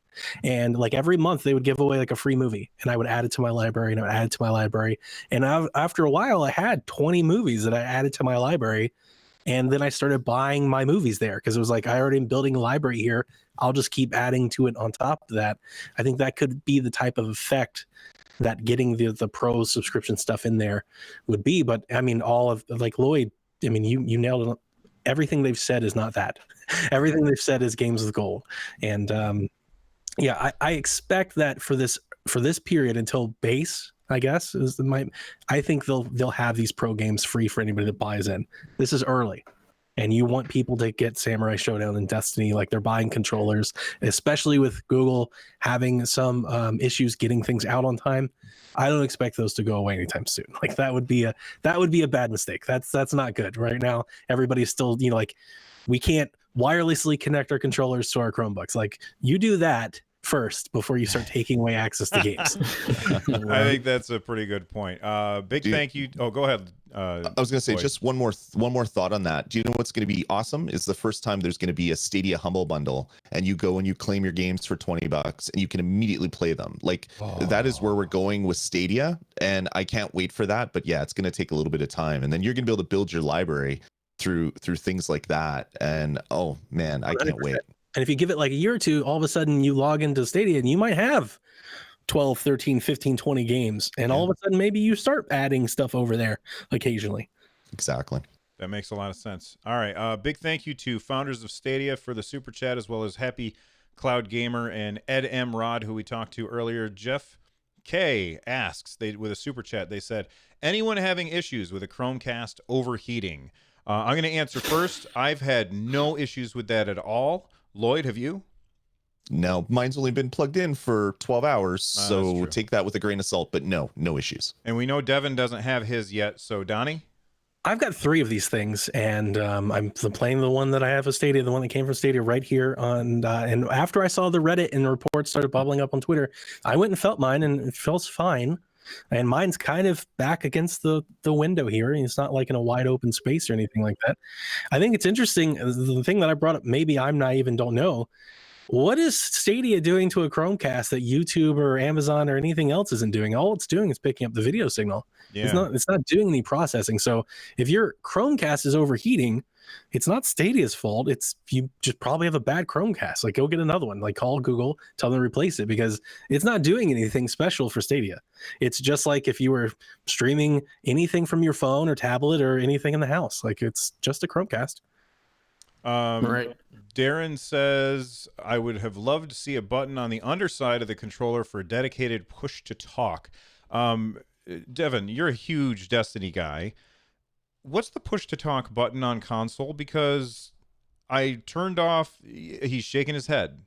And like every month they would give away like a free movie, and I would add it to my library, and I would add it to my library. And after a while, I had 20 movies that I added to my library. And then I started buying my movies there because it was like, I already am building a library here. I'll just keep adding to it on top of that. I think that could be the type of effect that getting the pro subscription stuff in there would be. But I mean, all of like Lloyd, I mean, you nailed it. Everything they've said is not that. Everything they've said is games with gold. And I expect that for this period until base, I guess I think they'll have these pro games free for anybody that buys in. This is early, and you want people to get Samurai Showdown and Destiny like they're buying controllers, especially with Google having some issues getting things out on time. I don't expect those to go away anytime soon. Like that would be a bad mistake. That's not good. Right now, everybody's still, like, we can't wirelessly connect our controllers to our Chromebooks. Like, you do that first before you start taking away access to games. I think that's a pretty good point. Thank you. Oh, go ahead. I was going to say Lloyd. just one more thought on that. Do you know what's going to be awesome? Is the first time there's going to be a Stadia Humble Bundle, and you go and you claim your games for $20 and you can immediately play them. Like that is where we're going with Stadia, and I can't wait for that. But yeah, it's going to take a little bit of time, and then you're going to be able to build your library through things like that. And oh man, I can't wait. And if you give it like a year or two, all of a sudden you log into Stadia and you might have 12, 13, 15, 20 games. And all of a sudden, maybe you start adding stuff over there occasionally. Exactly. That makes a lot of sense. All right. Big thank you to founders of Stadia for the super chat, as well as Happy Cloud Gamer and Ed M. Rod, who we talked to earlier. Jeff K asks, with a super chat, they said, anyone having issues with a Chromecast overheating? I'm going to answer first. I've had no issues with that at all. Lloyd, have you? No, mine's only been plugged in for 12 hours, so take that with a grain of salt, but no issues. And we know Devin doesn't have his yet, so Donnie? I've got 3 of these things, and I'm playing the one that I have of Stadia, the one that came from Stadia right here on, and after I saw the Reddit and the reports started bubbling up on Twitter, I went and felt mine, and it feels fine. And mine's kind of back against the window here. It's not like in a wide open space or anything like that. I think it's interesting. The thing that I brought up, maybe I'm naive and don't know. What is Stadia doing to a Chromecast that YouTube or Amazon or anything else isn't doing? All it's doing is picking up the video signal. Yeah. It's not doing any processing. So if your Chromecast is overheating, it's not Stadia's fault. It's you just probably have a bad Chromecast. Like, go get another one. Like, call Google, tell them to replace it, because it's not doing anything special for Stadia. It's just like if you were streaming anything from your phone or tablet or anything in the house. Like, it's just a Chromecast. Right. Darren says, I would have loved to see a button on the underside of the controller for dedicated push to talk. Devin, you're a huge Destiny guy. What's the push to talk button on console? Because I turned off, he's shaking his head.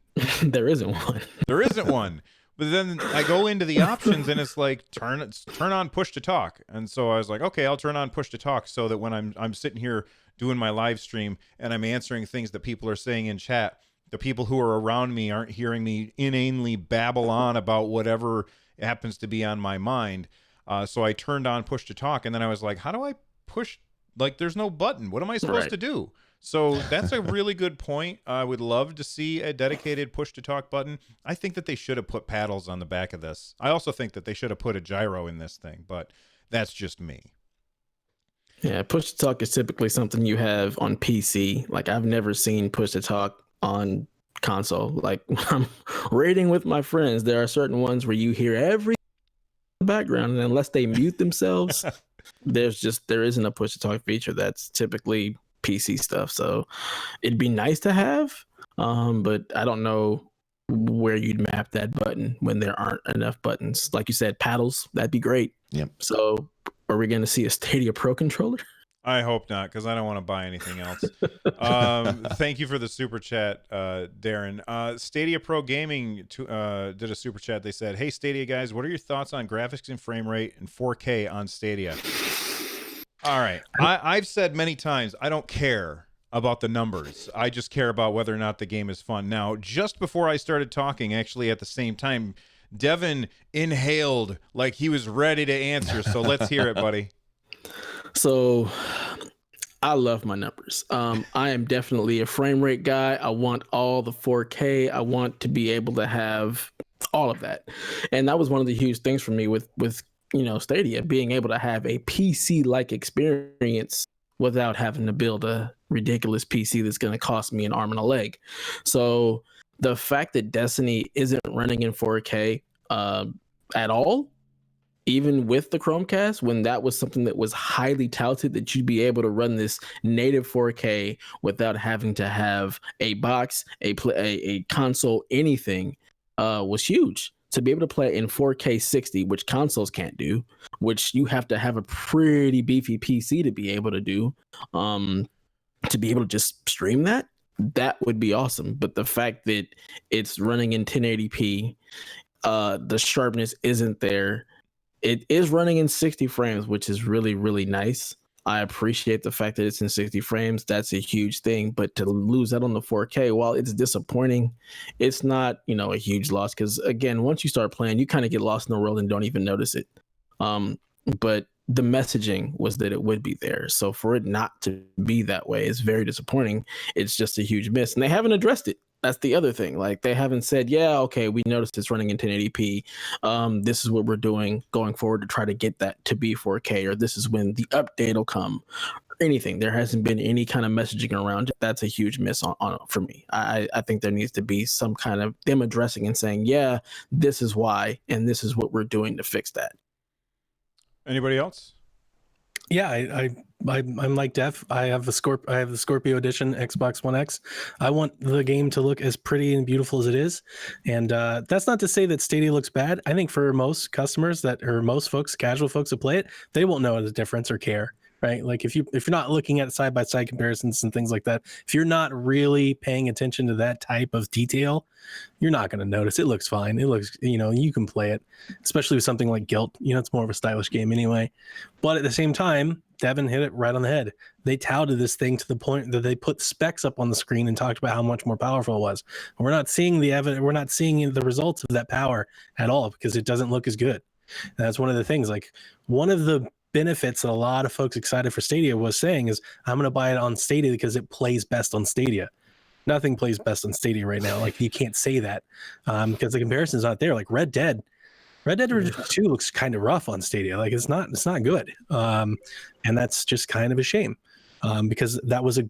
There isn't one. There isn't one. But then I go into the options and it's like turn on push to talk. And so I was like, okay, I'll turn on push to talk so that when I'm sitting here doing my live stream and I'm answering things that people are saying in chat, the people who are around me aren't hearing me inanely babble on about whatever happens to be on my mind. So I turned on push to talk, and then I was like, how do I push? Like, there's no button. What am I supposed to do? So that's a really good point. I would love to see a dedicated push to talk button. I think that they should have put paddles on the back of this. I also think that they should have put a gyro in this thing, but that's just me. Yeah, push to talk is typically something you have on PC. Like, I've never seen push to talk on console. Like, when I'm raiding with my friends, there are certain ones where you hear every background, and unless they mute themselves, there isn't a push to talk feature. That's typically PC stuff. So it'd be nice to have, but I don't know where you'd map that button when there aren't enough buttons. Like you said, paddles, that'd be great. Yep. So are we going to see a Stadia Pro controller? I hope not, because I don't want to buy anything else. Thank you for the super chat, Darren. Stadia Pro Gaming did a super chat. They said, hey, Stadia guys, what are your thoughts on graphics and frame rate and 4K on Stadia? All right. I've said many times, I don't care about the numbers. I just care about whether or not the game is fun. Now, just before I started talking, actually at the same time, Devin inhaled like he was ready to answer. So let's hear it, buddy. So I love my numbers. I am definitely a frame rate guy. I want all the 4K. I want to be able to have all of that. And that was one of the huge things for me with Stadia, being able to have a PC-like experience without having to build a ridiculous PC that's going to cost me an arm and a leg. So the fact that Destiny isn't running in 4K at all even with the Chromecast, when that was something that was highly touted, that you'd be able to run this native 4K without having to have a box, a console, anything, was huge. To be able to play in 4K 60, which consoles can't do, which you have to have a pretty beefy PC to be able to do, to be able to just stream that would be awesome. But the fact that it's running in 1080p, the sharpness isn't there. It is running in 60 frames, which is really, really nice. I appreciate the fact that it's in 60 frames. That's a huge thing. But to lose that on the 4K, while it's disappointing, it's not, a huge loss. Because again, once you start playing, you kind of get lost in the world and don't even notice it. But the messaging was that it would be there. So for it not to be that way is very disappointing. It's just a huge miss. And they haven't addressed it. That's the other thing. Like, they haven't said, yeah, okay, we noticed it's running in 1080p. This is what we're doing going forward to try to get that to be 4K, or this is when the update will come, or anything. There hasn't been any kind of messaging around it. That's a huge miss on for me. I think there needs to be some kind of them addressing and saying, yeah, this is why, and this is what we're doing to fix that. Anybody else? Yeah, I'm like Dev. I have the Scorpio Edition Xbox One X. I want the game to look as pretty and beautiful as it is, and that's not to say that Stadia looks bad. I think for most customers most folks, casual folks that play it, they won't know the difference or care. Right? Like if you're not looking at side by side comparisons and things like that, if you're not really paying attention to that type of detail, you're not going to notice. It looks fine. It looks, you can play it, especially with something like Guilt. It's more of a stylish game anyway. But at the same time, Devin hit it right on the head. They touted this thing to the point that they put specs up on the screen and talked about how much more powerful it was. And we're not seeing the evidence. We're not seeing the results of that power at all because it doesn't look as good. And that's one of the things. Like, one of the benefits that a lot of folks excited for Stadia was saying is, I'm going to buy it on Stadia because it plays best on Stadia. Nothing plays best on Stadia right now. Like, you can't say that because the comparison is not there. Like Red Dead Redemption 2 looks kind of rough on Stadia. Like, it's not good. And that's just kind of a shame because that was a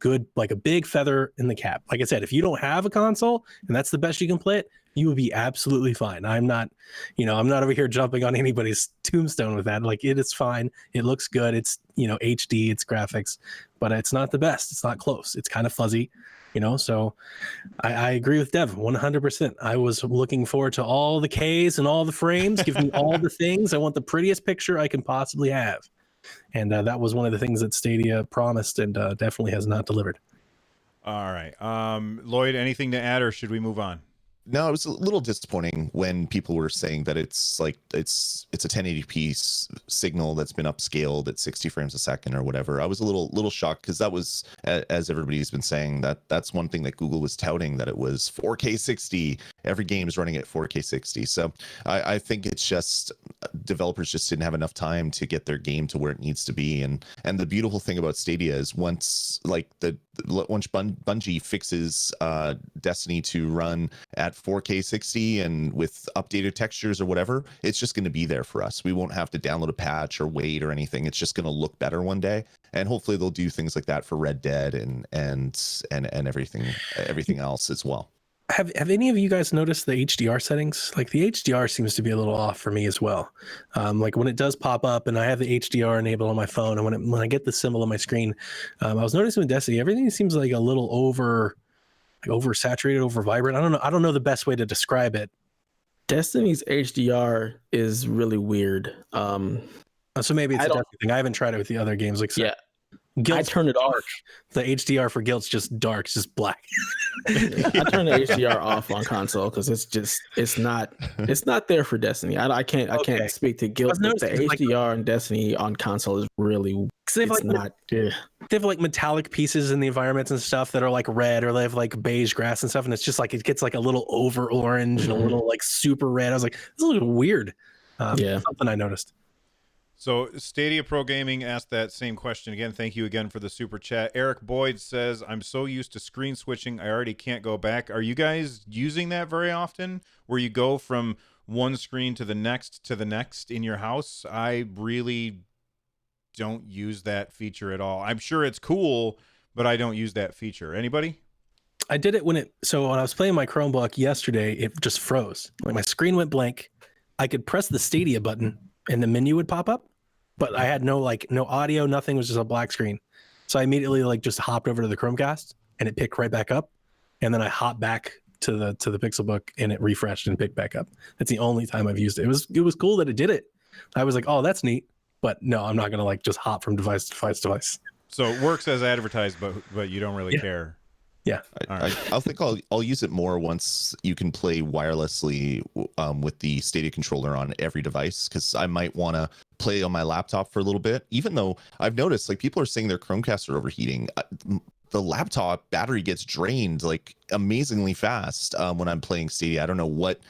big feather in the cap. Like I said, if you don't have a console and that's the best you can play it, you would be absolutely fine. I'm not over here jumping on anybody's tombstone with that. Like, it is fine. It looks good. It's, HD, it's graphics, but it's not the best. It's not close. It's kind of fuzzy, so I agree with Dev 100%. I was looking forward to all the Ks and all the frames. Give me all the things. I want the prettiest picture I can possibly have. And that was one of the things that Stadia promised and definitely has not delivered. All right. Lloyd, anything to add, or should we move on? No, it was a little disappointing when people were saying that it's a 1080p signal that's been upscaled at 60 frames a second or whatever. I was a little shocked because that was, as everybody's been saying, that's one thing that Google was touting, that it was 4K 60. Every game is running at 4K 60. So I think it's just developers just didn't have enough time to get their game to where it needs to be. And the beautiful thing about Stadia is once Bungie fixes Destiny to run at 4K 60 and with updated textures or whatever, it's just going to be there for us. We won't have to download a patch or wait or anything. It's just going to look better one day. And hopefully they'll do things like that for Red Dead and everything else as well. Have any of you guys noticed the HDR settings? Like, the HDR seems to be a little off for me as well. Like, when it does pop up and I have the HDR enabled on my phone, and when I get the symbol on my screen, I was noticing with Destiny, everything seems like a little oversaturated, over vibrant. I don't know the best way to describe it. Destiny's HDR is really weird. So maybe it's a Destiny thing. I haven't tried it with the other games. Like, yeah, Guilt's I turn it off. The HDR for Guilt's just dark, it's just black. I turn the HDR off on console because it's not there for Destiny. I can't speak to Guilt, but the HDR and Destiny on console is really, they have like metallic pieces in the environments and stuff that are like red, or they have like beige grass and stuff, and it's just like it gets like a little over orange and a little like super red. I was like, this is a little weird. Something I noticed. So Stadia Pro Gaming asked that same question again. Thank you again for the super chat. Eric Boyd says, I'm so used to screen switching, I already can't go back. Are you guys using that very often, where you go from one screen to the next in your house? I really don't use that feature at all. I'm sure it's cool, but I don't use that feature. Anybody? I did it when I was playing my Chromebook yesterday, it just froze. Like, my screen went blank. I could press the Stadia button and the menu would pop up, but I had no audio, nothing, was just a black screen. So I immediately just hopped over to the Chromecast and it picked right back up. And then I hopped back to the Pixelbook and it refreshed and picked back up. That's the only time I've used it. It was cool that it did it. I was like, oh, that's neat. But no, I'm not gonna just hop from device to device. So it works as advertised, but you don't really care. Yeah. I'll think I'll use it more once you can play wirelessly with the Stadia controller on every device, because I might want to play on my laptop for a little bit. Even though I've noticed people are saying their Chromecasts are overheating, the laptop battery gets drained amazingly fast when I'm playing Stadia. I don't know what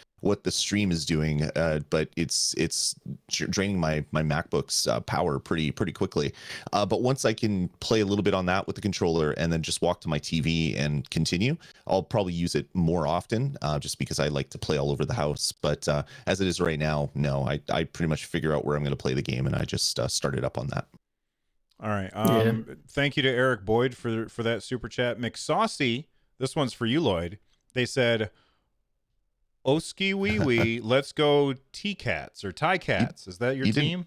the stream is doing, but it's draining my MacBook's power pretty quickly. But once I can play a little bit on that with the controller and then just walk to my TV and continue, I'll probably use it more often, just because I like to play all over the house. But as it is right now, no, I pretty much figure out where I'm going to play the game and I just start it up on that. All right. Thank you to Eric Boyd for that super chat. McSaucy, this one's for you, Lloyd. They said, Oski wee wee, let's go T-Cats or Tie-Cats. Is that your team?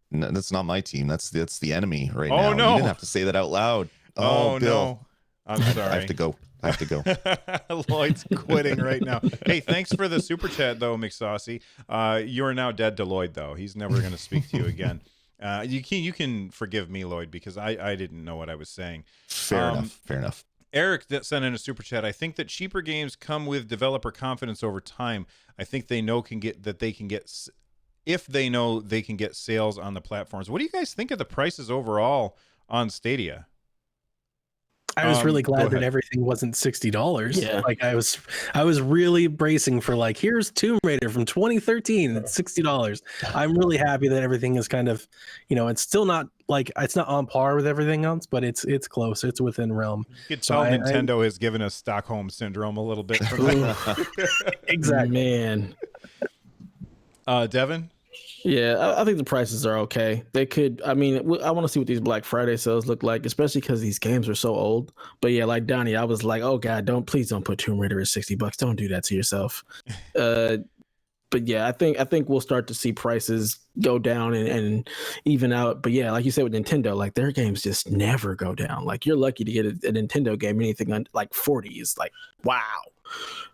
No, that's not my team. That's the enemy right now. Oh, no. You didn't have to say that out loud. Oh, Bill. No. I'm sorry. I have to go. Lloyd's quitting right now. Hey, thanks for the super chat, though, McSaucy. You're now dead to Lloyd, though. He's never going to speak to you again. You can forgive me, Lloyd, because I didn't know what I was saying. Fair enough. Eric that sent in a super chat. I think that cheaper games come with developer confidence over time. I think they know if they know they can get sales on the platforms. What do you guys think of the prices overall on Stadia? I was really glad that everything wasn't $60. Yeah. I was really bracing for here's Tomb Raider from 2013 at $60. I'm really happy that everything is kind of, it's still not it's not on par with everything else, but it's close. It's within realm. You could tell Nintendo has given us Stockholm syndrome a little bit. Exactly, man. Devin. Yeah, I think the prices are okay. They could, I want to see what these Black Friday sales look like, especially because these games are so old. But yeah, like Donnie, I was like, oh God, please don't put Tomb Raider at $60. Don't do that to yourself. But yeah, I think we'll start to see prices go down and even out. But yeah, like you said with Nintendo, their games just never go down. You're lucky to get a Nintendo game, anything on 40 is wow.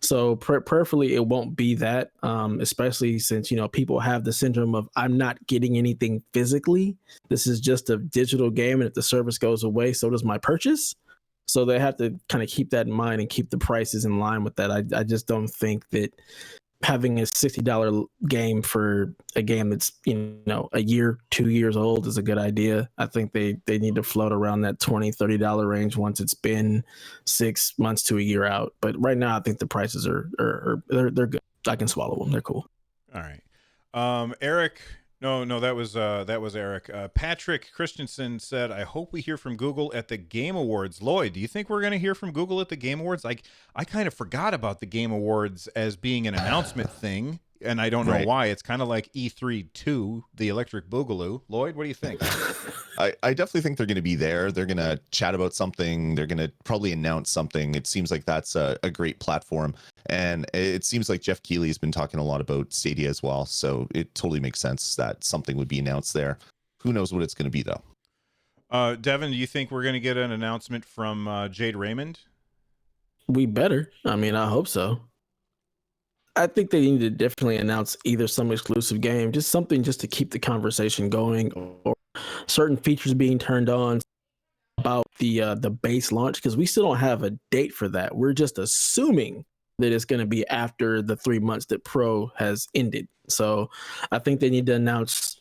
So prayerfully, it won't be that, especially since, people have the syndrome of I'm not getting anything physically. This is just a digital game. And if the service goes away, so does my purchase. So they have to kind of keep that in mind and keep the prices in line with that. I just don't think that having a $60 game for a game that's, a year, 2 years old is a good idea. I think they need to float around that $20, $30 range once it's been 6 months to a year out. But right now, I think the prices are they're good. I can swallow them. They're cool. All right. Eric. No, that was Eric. Patrick Christensen said, I hope we hear from Google at the Game Awards. Lloyd, do you think we're going to hear from Google at the Game Awards? I kind of forgot about the Game Awards as being an announcement thing, and I don't know why. It's kind of like E3 2, the Electric Boogaloo. Lloyd, what do you think? I definitely think they're going to be there. They're going to chat about something. They're going to probably announce something. It seems like that's a great platform. And it seems like Jeff Keighley has been talking a lot about Stadia as well. So it totally makes sense that something would be announced there. Who knows what it's going to be, though? Devin, do you think we're going to get an announcement from Jade Raymond? We better. I hope so. I think they need to definitely announce either some exclusive game, just something just to keep the conversation going, or certain features being turned on about the base launch, because we still don't have a date for that. We're just assuming that it's going to be after the 3 months that Pro has ended. So I think they need to announce,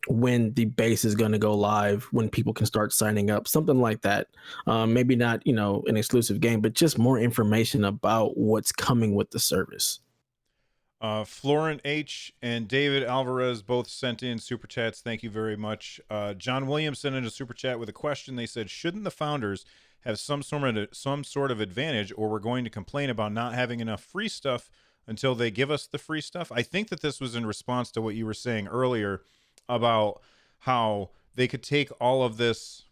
when the base is going to go live, when people can start signing up, something like that. Maybe not, an exclusive game, but just more information about what's coming with the service. Florent H. and David Alvarez both sent in super chats. Thank you very much. John Williams sent in a super chat with a question. They said, shouldn't the founders have some sort of advantage, or we're going to complain about not having enough free stuff until they give us the free stuff? I think that this was in response to what you were saying earlier about how they could take all of this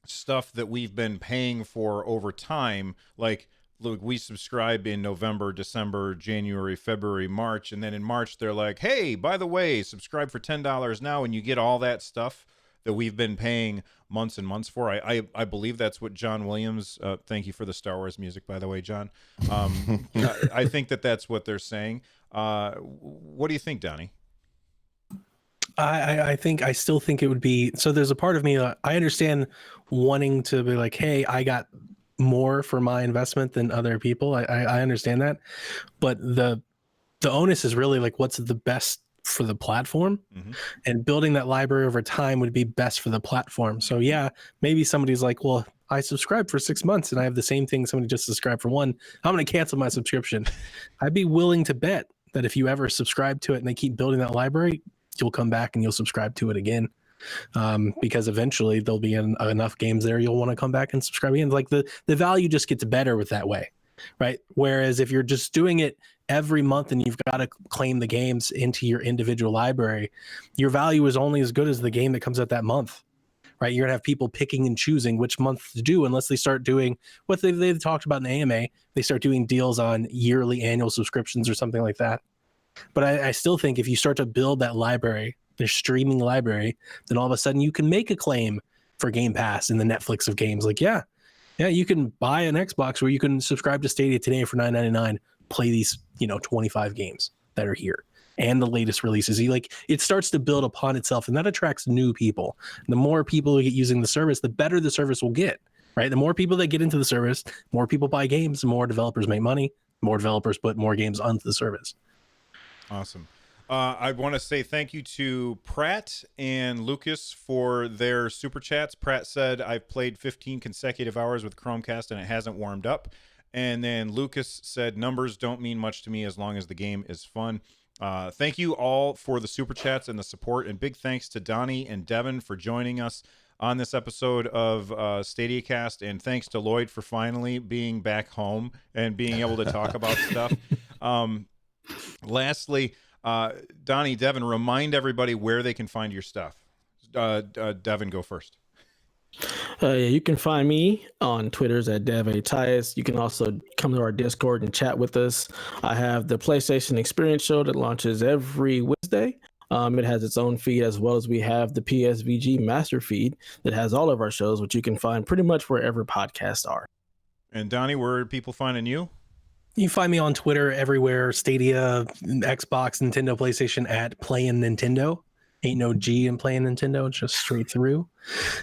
stuff that we've been paying for over time, like look, we subscribe in November, December, January, February, March, and then in March they're like, hey, by the way, subscribe for $10 now, and you get all that stuff that we've been paying months and months for. I believe that's what John Williams, thank you for the Star Wars music, by the way, John. I think that's what they're saying. What do you think, Donnie? I still think it would be, so there's a part of me, I understand wanting to be like, hey, I got more for my investment than other people. I understand that, but the onus is really like, what's the best for the platform, and building that library over time would be best for the platform. So yeah, maybe somebody's like, well, I subscribed for 6 months and I have the same thing somebody just subscribed for one. I'm going to cancel my subscription. I'd be willing to bet that if you ever subscribe to it and they keep building that library, you'll come back and you'll subscribe to it again. Because eventually there'll be enough games there you'll want to come back and subscribe again. Like the value just gets better with that way, right? Whereas if you're just doing it every month and you've got to claim the games into your individual library, your value is only as good as the game that comes out that month, right? You're gonna have people picking and choosing which month to do, unless they start doing what they've talked about in the AMA. They start doing deals on yearly annual subscriptions or something like that. But I still think if you start to build that library, the streaming library, then all of a sudden you can make a claim for Game Pass in the Netflix of games. Like, yeah, you can buy an Xbox where you can subscribe to Stadia today for $9.99, play these, 25 games that are here and the latest releases. It starts to build upon itself, and that attracts new people. The more people who get using the service, the better the service will get, right? The more people that get into the service, more people buy games, more developers make money, more developers put more games onto the service. Awesome. I want to say thank you to Pratt and Lucas for their super chats. Pratt said, I've played 15 consecutive hours with Chromecast and it hasn't warmed up. And then Lucas said, numbers don't mean much to me as long as the game is fun. Thank you all for the super chats and the support. And big thanks to Donnie and Devin for joining us on this episode of Stadiacast. And thanks to Lloyd for finally being back home and being able to talk about stuff. Lastly, Donnie, Devin, remind everybody where they can find your stuff. Devin, go first. You can find me on Twitter's at DevATias. You can also come to our Discord and chat with us. I have the PlayStation Experience show that launches every Wednesday. It has its own feed, as well as we have the PSVG master feed that has all of our shows, which you can find pretty much wherever podcasts are. And Donnie, where are people finding you? You find me on Twitter everywhere, Stadia, Xbox, Nintendo, PlayStation, at Playin' Nintendo. Ain't no G in Playin' Nintendo, it's just straight through.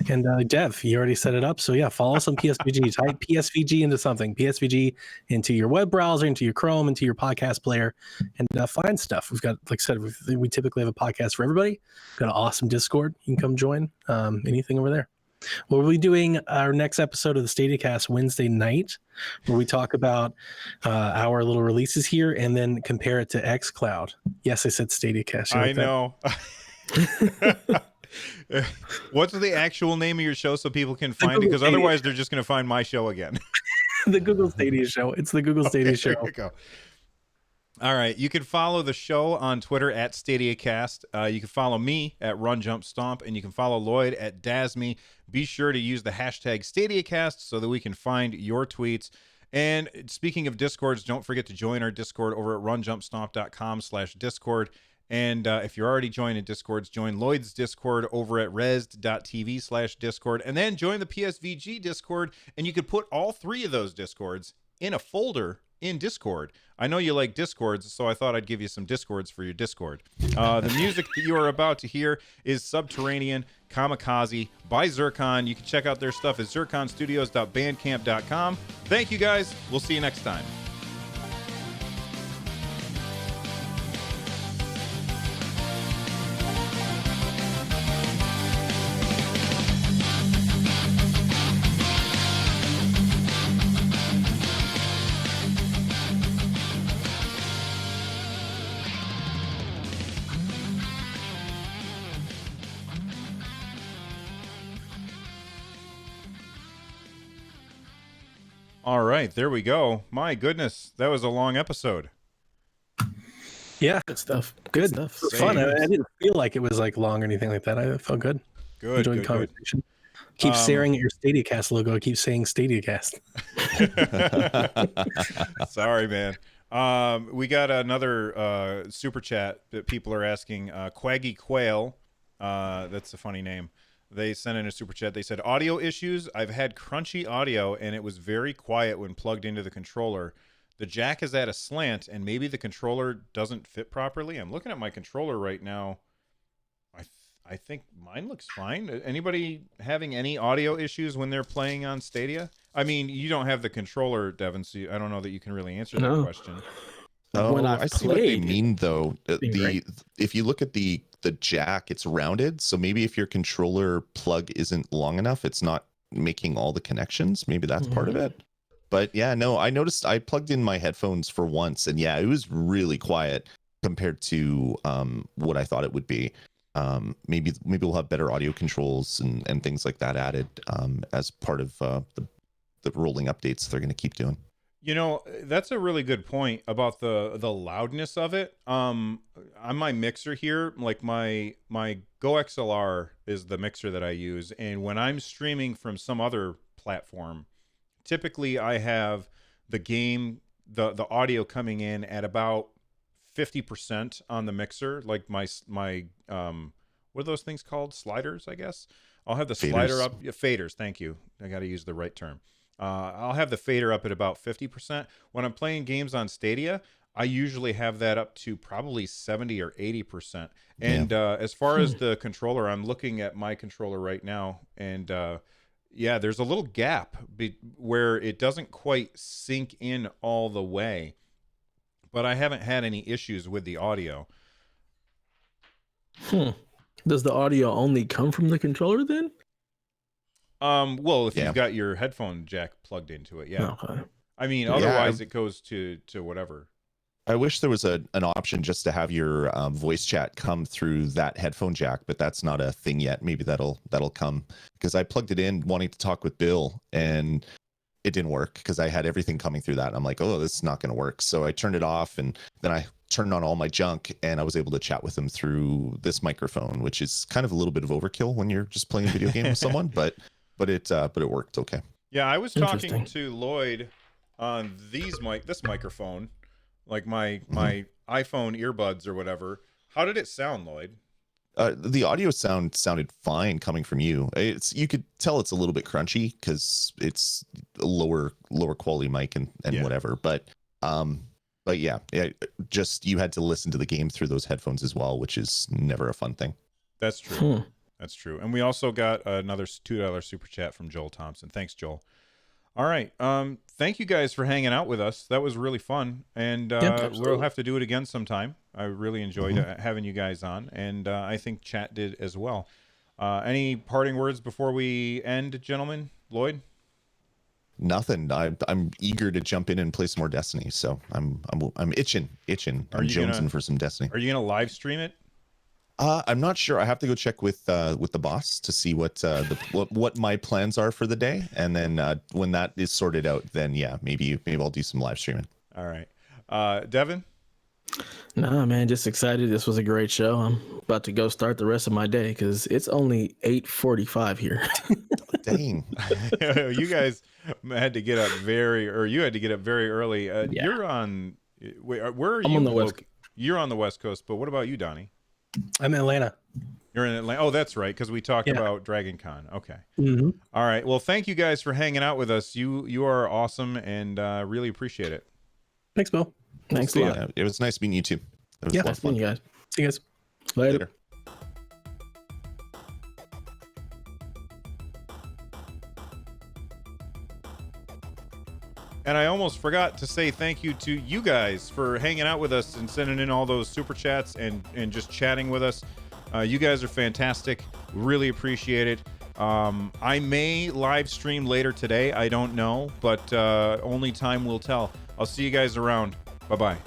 And Dev, you already set it up. So yeah, follow us on PSVG. Type PSVG into something. PSVG into your web browser, into your Chrome, into your podcast player, and find stuff. We've got, like I said, we typically have a podcast for everybody. We've got an awesome Discord. You can come join. Anything over there. We'll be doing our next episode of the Stadiacast Wednesday night, where we talk about our little releases here and then compare it to xCloud. Yes, I said Stadiacast. I know. What's the actual name of your show so people can find it? Because otherwise they're just going to find my show again. The Google Stadia show. It's the Google Stadia show. There you go. All right. You can follow the show on Twitter at Stadiacast. You can follow me at Run Jump Stomp, and you can follow Lloyd at Dasme. Be sure to use the hashtag Stadiacast so that we can find your tweets. And speaking of Discords, don't forget to join our Discord over at runjumpstomp.com/Discord. And if you're already joining Discords, join Lloyd's Discord over at resd.tv/Discord. And then join the PSVG Discord, and you could put all three of those Discords in a folder in Discord. I know you like Discords, so I thought I'd give you some Discords for your Discord. The music that you are about to hear is Subterranean Kamikaze by Zircon. You can check out their stuff at zirconstudios.bandcamp.com. Thank you, guys. We'll see you next time. All right, there we go. My goodness, that was a long episode. Yeah, Good stuff. good stuff. It was fun. I didn't feel like it was like long or anything like that. I felt good. Good, Enjoyed good, the conversation. Keep staring at your Stadiacast logo. I keep saying Stadiacast. Sorry, man. We got another super chat that people are asking. Quaggy Quail, that's a funny name. They sent in a super chat. They said, audio issues. I've had crunchy audio, and it was very quiet when plugged into the controller. The jack is at a slant, and maybe the controller doesn't fit properly. I'm looking at my controller right now. I think mine looks fine. Anybody having any audio issues when they're playing on Stadia? I mean, you don't have the controller, Devin, so I don't know that you can really answer that question. When I've I see what they played, mean, though. great. If you look at the jack, it's rounded. So maybe if your controller plug isn't long enough, it's not making all the connections. Maybe that's part of it. But yeah, no, I noticed I plugged in my headphones for once, and yeah, it was really quiet compared to what I thought it would be. Maybe we'll have better audio controls and things like that added as part of the rolling updates they're going to keep doing. You know, that's a really good point about the loudness of it. On my mixer here, like my Go XLR is the mixer that I use, and when I'm streaming from some other platform, typically I have the the audio coming in at about 50% on the mixer, like my what are those things called? Sliders, I guess. I'll have the slider up. Faders, thank you. I got to use the right term. I'll have the fader up at about 50%. When I'm playing games on Stadia, I usually have that up to probably 70 or 80%. And as far as the controller, I'm looking at my controller right now, and yeah, there's a little gap where it doesn't quite sink in all the way. But I haven't had any issues with the audio. Does the audio only come from the controller then? Well, if you've got your headphone jack plugged into it, yeah. Okay. I mean, otherwise it goes to whatever. I wish there was an option just to have your voice chat come through that headphone jack, but that's not a thing yet. Maybe that'll come, because I plugged it in wanting to talk with Bill, and it didn't work because I had everything coming through that. I'm like, oh, this is not going to work. So I turned it off, and then I turned on all my junk, and I was able to chat with him through this microphone, which is kind of a little bit of overkill when you're just playing a video game with someone, but it worked okay. Yeah, I was talking to Lloyd on this microphone, like my iPhone earbuds or whatever. How did it sound, Lloyd? The audio sounded fine coming from you. You could tell it's a little bit crunchy because it's a lower quality mic and whatever. But yeah, just you had to listen to the game through those headphones as well, which is never a fun thing. That's true. That's true. And we also got another $2 super chat from Joel Thompson. Thanks, Joel. All right. Thank you guys for hanging out with us. That was really fun. And we'll have to do it again sometime. I really enjoyed having you guys on. And I think chat did as well. Any parting words before we end, gentlemen? Lloyd? Nothing. I'm eager to jump in and play some more Destiny. So I'm itching. I'm jonesing for some Destiny. Are you going to live stream it? I'm not sure. I have to go check with the boss to see what my plans are for the day, and then when that is sorted out, then yeah, maybe I'll do some live streaming. All right, Devin. Nah, man, just excited. This was a great show. I'm about to go start the rest of my day because it's only 8:45 here. Dang, you guys had to get up very early. You're on. Where are you? I'm on the West. You're on the West Coast, but what about you, Donnie? I'm in Atlanta. You're in Atlanta. Oh, that's right, because we talked about Dragon Con. Okay. Mm-hmm. All right. Well, thank you guys for hanging out with us. You are awesome, and really appreciate it. Thanks, Bill. Thanks a lot. Yeah, it was nice meeting you too. It was a lot of fun. You guys. See you guys. Later. And I almost forgot to say thank you to you guys for hanging out with us and sending in all those super chats and just chatting with us. You guys are fantastic. Really appreciate it. I may live stream later today. I don't know, but only time will tell. I'll see you guys around. Bye-bye.